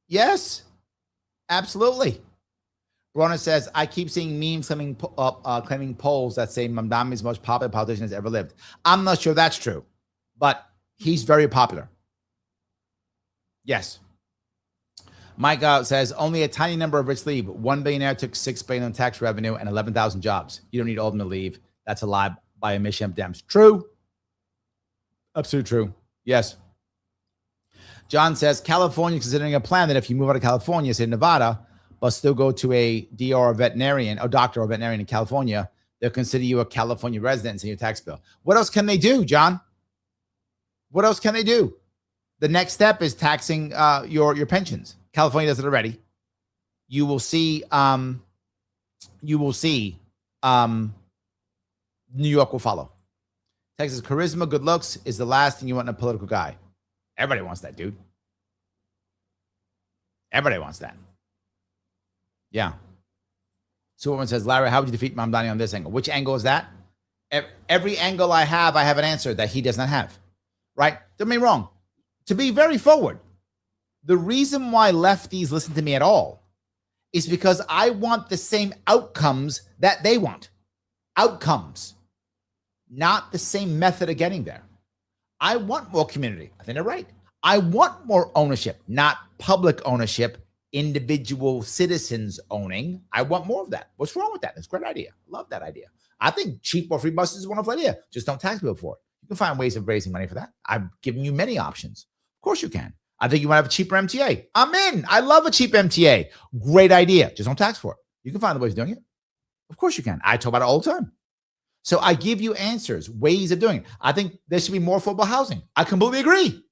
Yes, absolutely. Rona says, I keep seeing memes claiming polls that say Mamdani is the most popular politician that's ever lived. I'm not sure that's true, but he's very popular. Yes. Mike says, only a tiny number of rich leave. One billionaire took $6 billion in tax revenue and 11,000 jobs. You don't need all of them to leave. That's a lie by omission. Dems. True. Absolutely true. Yes. John says, California is considering a plan that if you move out of California, say Nevada, but still go to a DR or veterinarian, or doctor or veterinarian in California, they'll consider you a California resident in your tax bill. What else can they do, John? What else can they do? The next step is taxing your pensions. California does it already. You will see New York will follow. Texas charisma, good looks is the last thing you want in a political guy. Everybody wants that, dude. Everybody wants that. Yeah. Superman says, Larry, how would you defeat Mamdani on this angle? Which angle is that? Every angle I have an answer that he does not have. Right? Don't get me wrong. To be very forward, the reason why lefties listen to me at all is because I want the same outcomes that they want. Outcomes. Not the same method of getting there. I want more community. I think they're right. I want more ownership, not public ownership, individual citizens owning. I want more of that. What's wrong with that? That's a great idea. Love that idea. I think cheap or free buses is a wonderful idea. Just don't tax people for it. You can find ways of raising money for that. I've given you many options. Of course you can. I think you want to have a cheaper MTA. I'm in. I love a cheap MTA. Great idea. Just don't tax for it. You can find the ways of doing it. Of course you can. I talk about it all the time. So I give you answers, ways of doing it. I think there should be more affordable housing. I completely agree.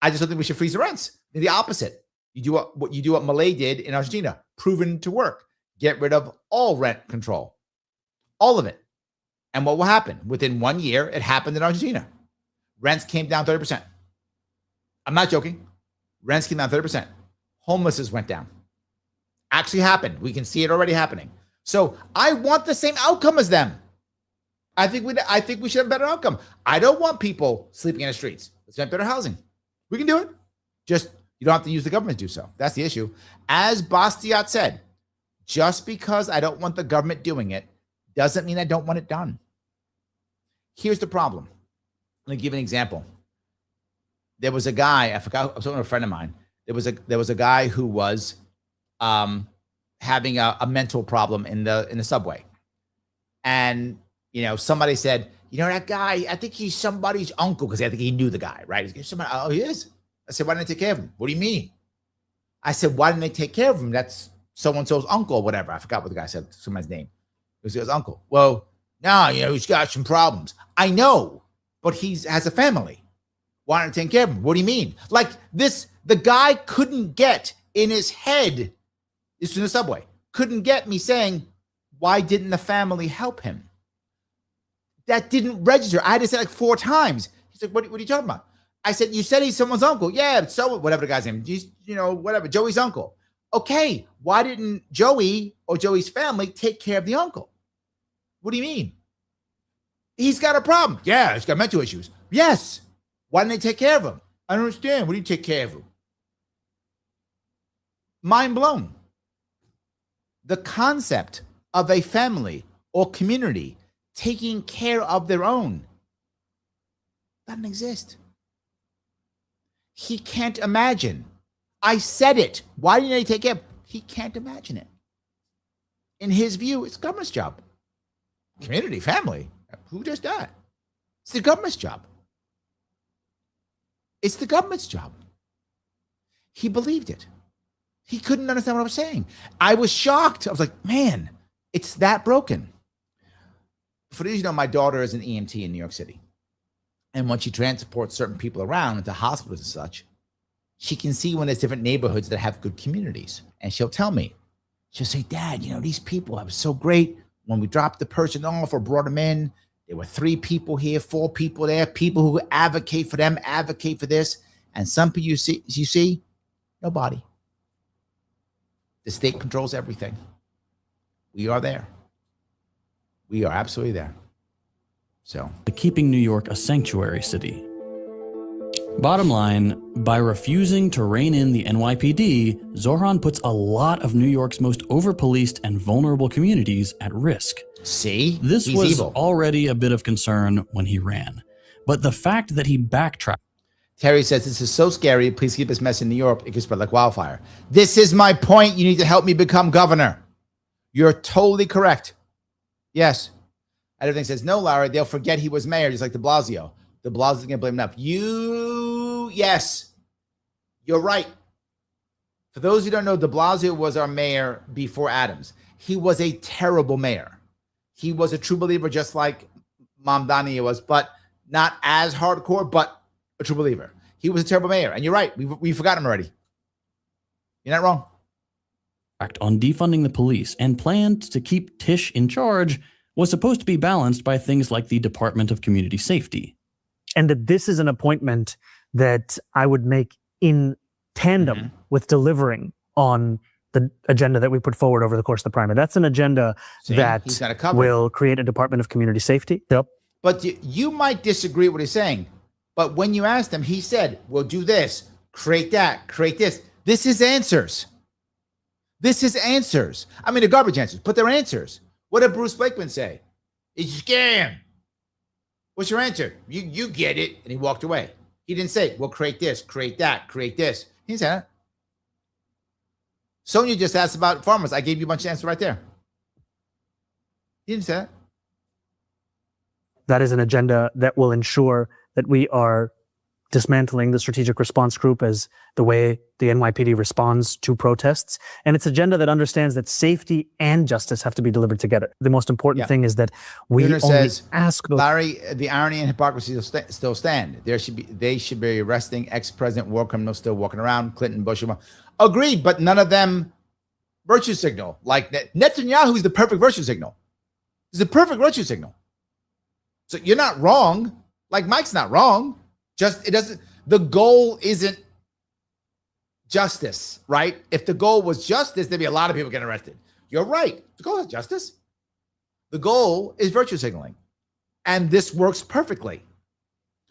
I just don't think we should freeze the rents. The opposite. You do what Malay did in Argentina. Proven to work. Get rid of all rent control. All of it. And what will happen? Within 1 year, it happened in Argentina. Rents came down 30%. I'm not joking. Rents came down 30%. Homelessness went down. Actually happened. We can see it already happening. So I want the same outcome as them. I think we should have a better outcome. I don't want people sleeping in the streets. Let's get better housing. We can do it. Just you don't have to use the government to do so. That's the issue. As Bastiat said, just because I don't want the government doing it doesn't mean I don't want it done. Here's the problem. Let me give you an example. There was a guy, I forgot, I was talking to a friend of mine. There was a guy who was having a mental problem in the subway. And somebody said, that guy, I think he's somebody's uncle, because I think he knew the guy, right? Oh, he is? I said, why didn't they take care of him? What do you mean? I said, why didn't they take care of him? That's so-and-so's uncle or whatever. I forgot what the guy said, somebody's name. It was his uncle. Well, no, he's got some problems. I know, but he has a family. Why didn't they take care of him? What do you mean? Like this, the guy couldn't get in his head, this is in the subway, couldn't get me saying, why didn't the family help him? That didn't register. I had to say like 4 times. He's like, what are you talking about? I said, you said he's someone's uncle. Yeah, so whatever the guy's name. He's, whatever, Joey's uncle. Okay, why didn't Joey or Joey's family take care of the uncle? What do you mean? He's got a problem. Yeah, he's got mental issues. Yes. Why didn't they take care of him? I don't understand. What do you take care of him? Mind blown. The concept of a family or community taking care of their own doesn't exist. He can't imagine. I said it. Why didn't they take care of him? He can't imagine it. In his view, it's the government's job. Community, family. Who does that? It's the government's job. It's the government's job. He believed it. He couldn't understand what I was saying. I was shocked. I was like, man, it's that broken. For those my daughter is an EMT in New York City. And when she transports certain people around into hospitals and such, she can see when there's different neighborhoods that have good communities. And she'll tell me, she'll say, Dad, these people, I was so great. When we dropped the person off or brought them in, there were 3 people here, 4 people there, people who advocate for them, advocate for this. And some people you see, nobody. The state controls everything. We are there. We are absolutely there. So, keeping New York a sanctuary city. Bottom line, by refusing to rein in the NYPD, Zohran puts a lot of New York's most over-policed and vulnerable communities at risk. See? This was evil. Already a bit of concern when he ran. But the fact that he backtracked. Terry says, this is so scary. Please keep this mess in New York. It could spread like wildfire. This is my point. You need to help me become governor. You're totally correct. Yes. Everything says, no, Larry, they'll forget he was mayor, just like de Blasio. De Blasio's going to blame enough. Yes, you're right. For those who don't know, de Blasio was our mayor before Adams. He was a terrible mayor. He was a true believer, just like Mamdani was, but not as hardcore, but a true believer. He was a terrible mayor. And you're right. We've forgotten him already. You're not wrong. On defunding the police and planned to keep Tisch in charge was supposed to be balanced by things like the Department of Community Safety. And that this is an appointment that I would make in tandem with delivering on the agenda that we put forward over the course of the primary. That's an agenda that will create a Department of Community Safety. Yep. But you might disagree with what he's saying. But when you asked him, he said, we'll do this, create that, create this. This is answers. This is answers. I mean, they're garbage answers, but they're answers. What did Bruce Blakeman say? It's a scam. What's your answer? You get it. And he walked away. He didn't say, well, create this, create that, create this. He didn't say that. Sonia just asked about farmers. I gave you a bunch of answers right there. He didn't say that. That is an agenda that will ensure that we are dismantling the strategic response group as the way the NYPD responds to protests. And it's an agenda that understands that safety and justice have to be delivered together. The most important thing is that we only ask those. Larry, the irony and hypocrisy still stand. They should be arresting ex-president, war criminals still walking around, Clinton, Bush. Agreed, but none of them virtue signal. Like Netanyahu is the perfect virtue signal. It's the perfect virtue signal. So you're not wrong. Like Mike's not wrong. Just, it doesn't, the goal isn't justice, right? If the goal was justice, there'd be a lot of people getting arrested. You're right. The goal is justice. The goal is virtue signaling. And this works perfectly.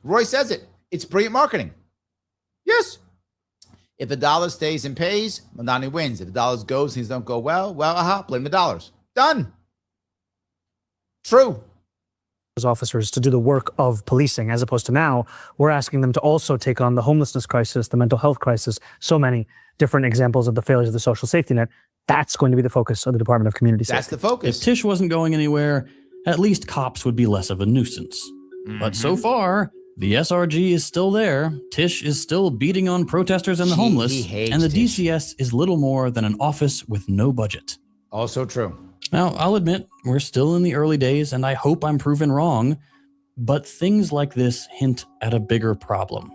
Roy says it. It's brilliant marketing. Yes. If the dollar stays and pays, Mamdani wins. If the dollars goes, things don't go well, blame the dollars. Done. True. Officers to do the work of policing, as opposed to now, we're asking them to also take on the homelessness crisis, the mental health crisis, so many different examples of the failures of the social safety net. That's going to be the focus of the Department of Community Safety. That's the focus. If Tisch wasn't going anywhere, at least cops would be less of a nuisance. But so far, the SRG is still there. Tisch is still beating on protesters and the homeless. And the DCS is little more than an office with no budget. Also true. Now, I'll admit, we're still in the early days, and I hope I'm proven wrong, but things like this hint at a bigger problem.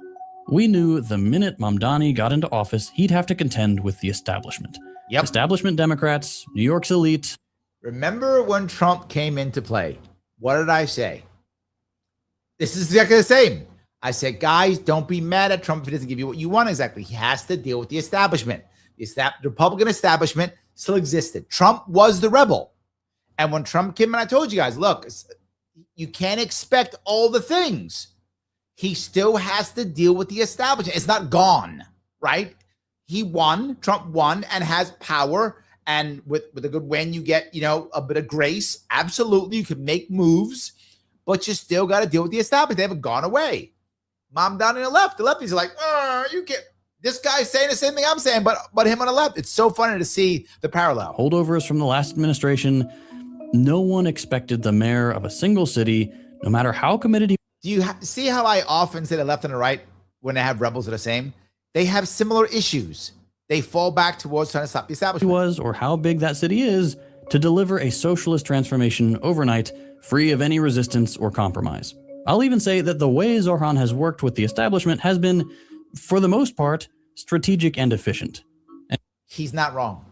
We knew the minute Mamdani got into office, he'd have to contend with the establishment. Yep. Establishment Democrats, New York's elite. Remember when Trump came into play? What did I say? This is exactly the same. I said, guys, don't be mad at Trump if he doesn't give you what you want exactly. He has to deal with the establishment. The Republican establishment still existed. Trump was the rebel. And when Trump came in, I told you guys, look, you can't expect all the things. He still has to deal with the establishment. It's not gone, right? He won, Trump won, and has power. And with a good win, you get, a bit of grace. Absolutely, you can make moves, but you still got to deal with the establishment. They haven't gone away. Mamdani on the lefties are like, you can't. This guy's saying the same thing I'm saying, but him on the left. It's so funny to see the parallel. Holdovers from the last administration. No one expected the mayor of a single city, no matter how committed he. Do you see how I often say the left and the right, when they have rebels, are the same? They have similar issues. They fall back towards trying to stop the establishment. Was, or how big that city is, to deliver a socialist transformation overnight, free of any resistance or compromise. I'll even say that the way Zohran has worked with the establishment has been, for the most part, strategic and efficient. He's not wrong.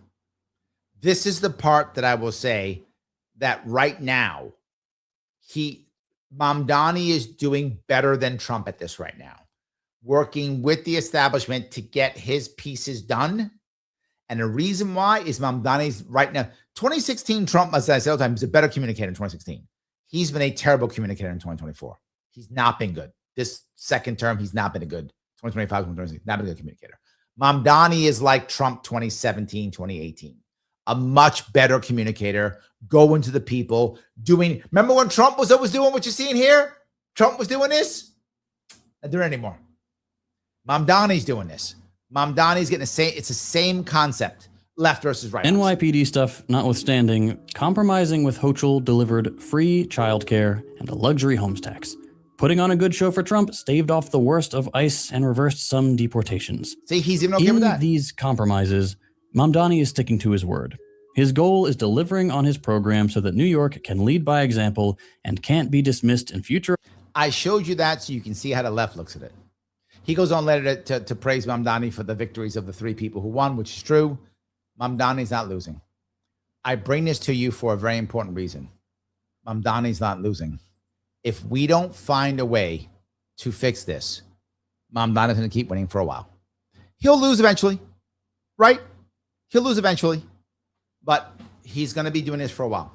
This is the part that I will say that right now, Mamdani is doing better than Trump at this right now, working with the establishment to get his pieces done. And the reason why is Mamdani's right now. 2016, Trump, as I said all the time, was a better communicator in 2016. He's been a terrible communicator in 2024. He's not been good. This second term, he's not been a good 2025, 2026, not been a good communicator. Mamdani is like Trump 2017, 2018. A much better communicator, going to the people, doing. Remember when Trump was always doing what you're seeing here? Trump was doing this? Not doing it anymore. Mamdani's doing this. Mamdani's getting it's the same concept, left versus right. NYPD stuff notwithstanding, compromising with Hochul delivered free childcare and a luxury homes tax. Putting on a good show for Trump staved off the worst of ICE and reversed some deportations. See, he's even okay with that. In these compromises, Mamdani is sticking to his word. His goal is delivering on his program so that New York can lead by example and can't be dismissed in future. I showed you that so you can see how the left looks at it. He goes on later to praise Mamdani for the victories of the three people who won, which is true. Mamdani's not losing. I bring this to you for a very important reason. Mamdani's not losing. If we don't find a way to fix this, Mamdani's going to keep winning for a while. He'll lose eventually, right? He'll lose eventually, but he's going to be doing this for a while.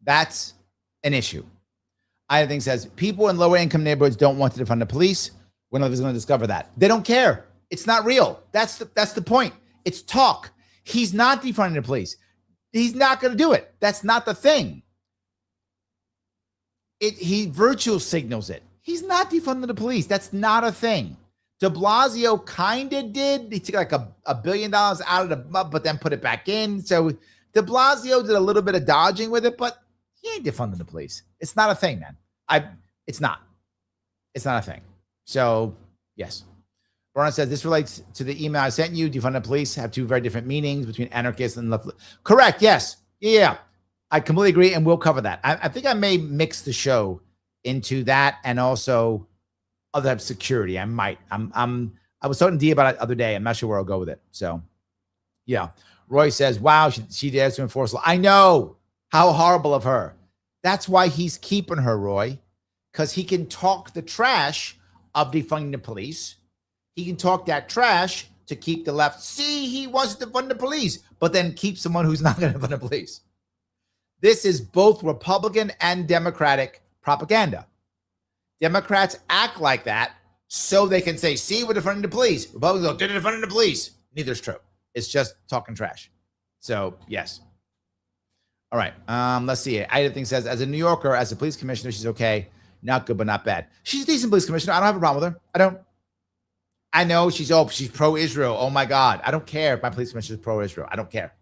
That's an issue. I think says people in lower income neighborhoods don't want to defund the police. We're not going to discover that. They don't care. It's not real. That's the point. It's talk. He's not defunding the police. He's not going to do it. That's not the thing. He virtual signals it. He's not defunding the police. That's not a thing. De Blasio kind of did. He took like $1 billion out of the but then put it back in. So de Blasio did a little bit of dodging with it, but he ain't defunding the police. It's not a thing, man. It's not. It's not a thing. So, yes. Brian says, this relates to the email I sent you. Defund the police have two very different meanings between anarchists and left. Correct. Yes. Yeah. I completely agree, and we'll cover that. I think I may mix the show into that and also other types of security. I might. I was talking to Dee about it the other day. I'm not sure where I'll go with it. So, yeah. Roy says, wow, she dares to enforce law. I know. How horrible of her. That's why he's keeping her, Roy, because he can talk the trash of defunding the police. He can talk that trash to keep the left. See, he wants to defund the police, but then keep someone who's not going to defund the police. This is both Republican and Democratic propaganda. Democrats act like that so they can say, see, we're defunding the police. Republicans go, they're defunding the police. Neither is true. It's just talking trash. So, yes. All right. Let's see. Ida thing says, as a New Yorker, as a police commissioner, she's okay. Not good, but not bad. She's a decent police commissioner. I don't have a problem with her. I don't. I know she's pro-Israel. Oh, my God. I don't care if my police commissioner is pro-Israel. I don't care.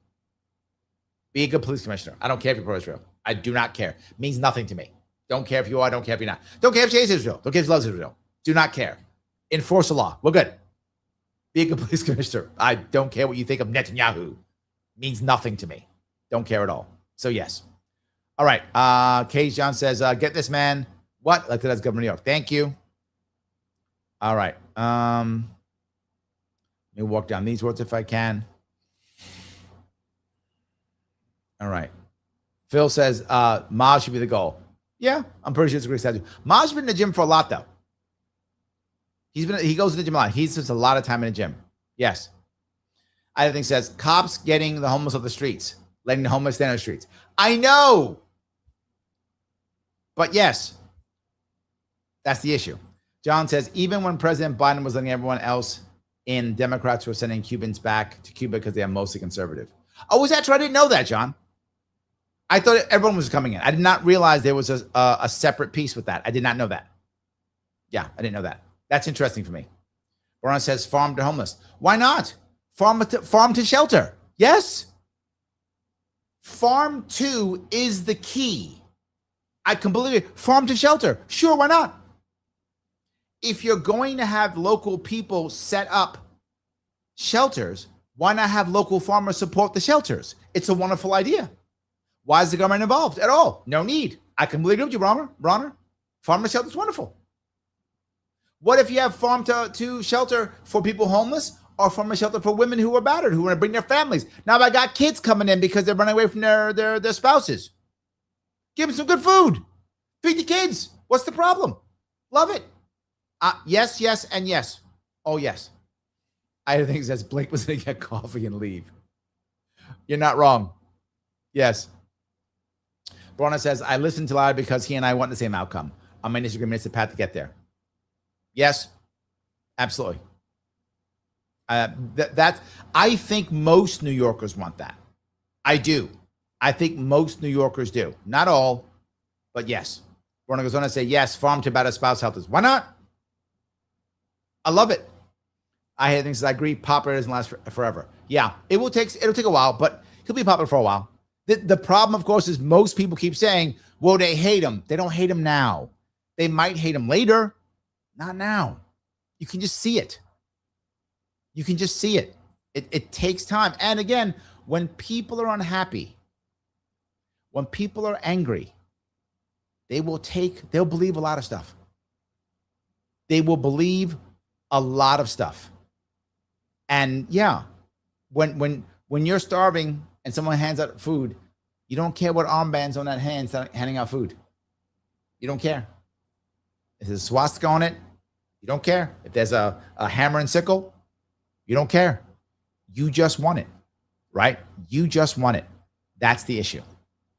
Be a good police commissioner. I don't care if you're pro-Israel. I do not care. It means nothing to me. Don't care if you are. Don't care if you're not. Don't care if she hates Israel. Don't care if she loves Israel. Do not care. Enforce the law. We're good. Be a good police commissioner. I don't care what you think of Netanyahu. Means nothing to me. Don't care at all. So, yes. All right. Cage John says, get this man. What? Elected as governor of New York. Thank you. All right. Let me walk down these words if I can. All right. Phil says, Maj should be the goal. Yeah, I'm pretty sure it's a great statue. Maj's been in the gym for a lot, though. He goes to the gym a lot. He spends a lot of time in the gym. Yes. I think says, cops getting the homeless off the streets, letting the homeless stand on the streets. I know. But yes, that's the issue. John says, even when President Biden was letting everyone else in, Democrats were sending Cubans back to Cuba because they are mostly conservative. Oh, was that true? I didn't know that, John. I thought everyone was coming in. I did not realize there was a separate piece with that. I did not know that. Yeah, I didn't know that. That's interesting for me. Brian says farm to homeless. Why not? Farm to shelter. Yes. Farm to is the key. I can believe it. Farm to shelter. Sure, why not? If you're going to have local people set up shelters, why not have local farmers support the shelters? It's a wonderful idea. Why is the government involved at all? No need. I completely agree with you, Bronner. Farmer shelter is wonderful. What if you have farm to shelter for people homeless or farm shelter for women who are battered, who want to bring their families? Now I got kids coming in because they're running away from their spouses. Give them some good food. Feed the kids. What's the problem? Love it. Yes, yes, and yes. Oh, yes. I think it says Blake was going to get coffee and leave. You're not wrong. Yes. Bronna says, I listened to Larry because he and I want the same outcome. On my disagreement, it's the path to get there. Yes, absolutely. I think most New Yorkers want that. I do. I think most New Yorkers do. Not all, but yes. Bronna goes on to say, yes, farm to better spouse health. Why not? I love it. I hear things. I agree. Popular doesn't last forever. Yeah, it'll take a while, but he'll be popular for a while. The problem, of course, is most people keep saying, well, they hate him. They don't hate him now. They might hate him later. Not now. You can just see it. You can just see it. It takes time. And again, when people are unhappy, when people are angry, they'll believe a lot of stuff. They will believe a lot of stuff. And yeah, when you're starving and someone hands out food, you don't care what armbands on that hand handing out food. You don't care. If there's a swastika on it, you don't care. If there's a hammer and sickle, you don't care. You just want it, right? You just want it. That's the issue.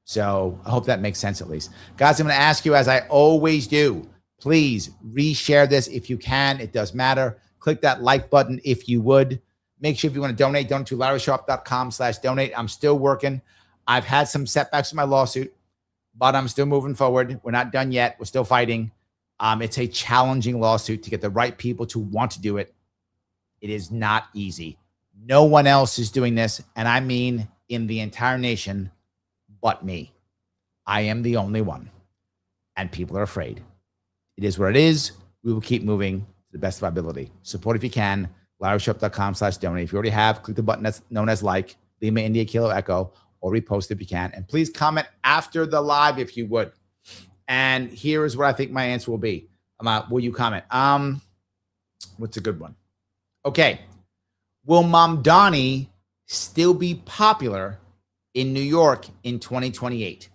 So I hope that makes sense at least. Guys, I'm going to ask you, as I always do, please reshare this if you can. It does matter. Click that like button if you would. Make sure if you want to donate to LarrySharpe.com/donate. I'm still working. I've had some setbacks with my lawsuit, but I'm still moving forward. We're not done yet. We're still fighting. It's a challenging lawsuit to get the right people to want to do it. It is not easy. No one else is doing this, and I mean in the entire nation, but me. I am the only one, and people are afraid. It is what it is. We will keep moving to the best of our ability. Support if you can. LarrySharpe.com/donate. If you already have, click the button that's known as like, Lima India Kilo Echo, or repost if you can. And please comment after the live if you would. And here is what I think my answer will be. Will you comment? What's a good one? Okay. Will Mamdani still be popular in New York in 2028?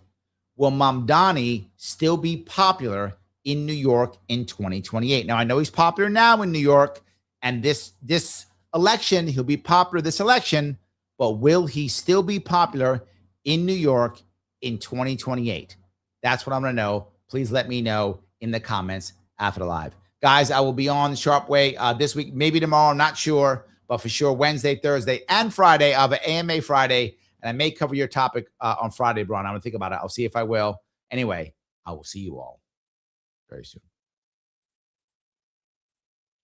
Will Mamdani still be popular in New York in 2028? Now, I know he's popular now in New York, and this election, he'll be popular this election, but will he still be popular in New York in 2028? That's what I'm going to know. please let me know in the comments after the live. Guys, I will be on Sharpe Way this week, maybe tomorrow, I'm not sure, but for sure Wednesday, Thursday, and Friday. I have an AMA Friday, and I may cover your topic on Friday, Braun. I'm going to think about it. I'll see if I will. Anyway, I will see you all very soon.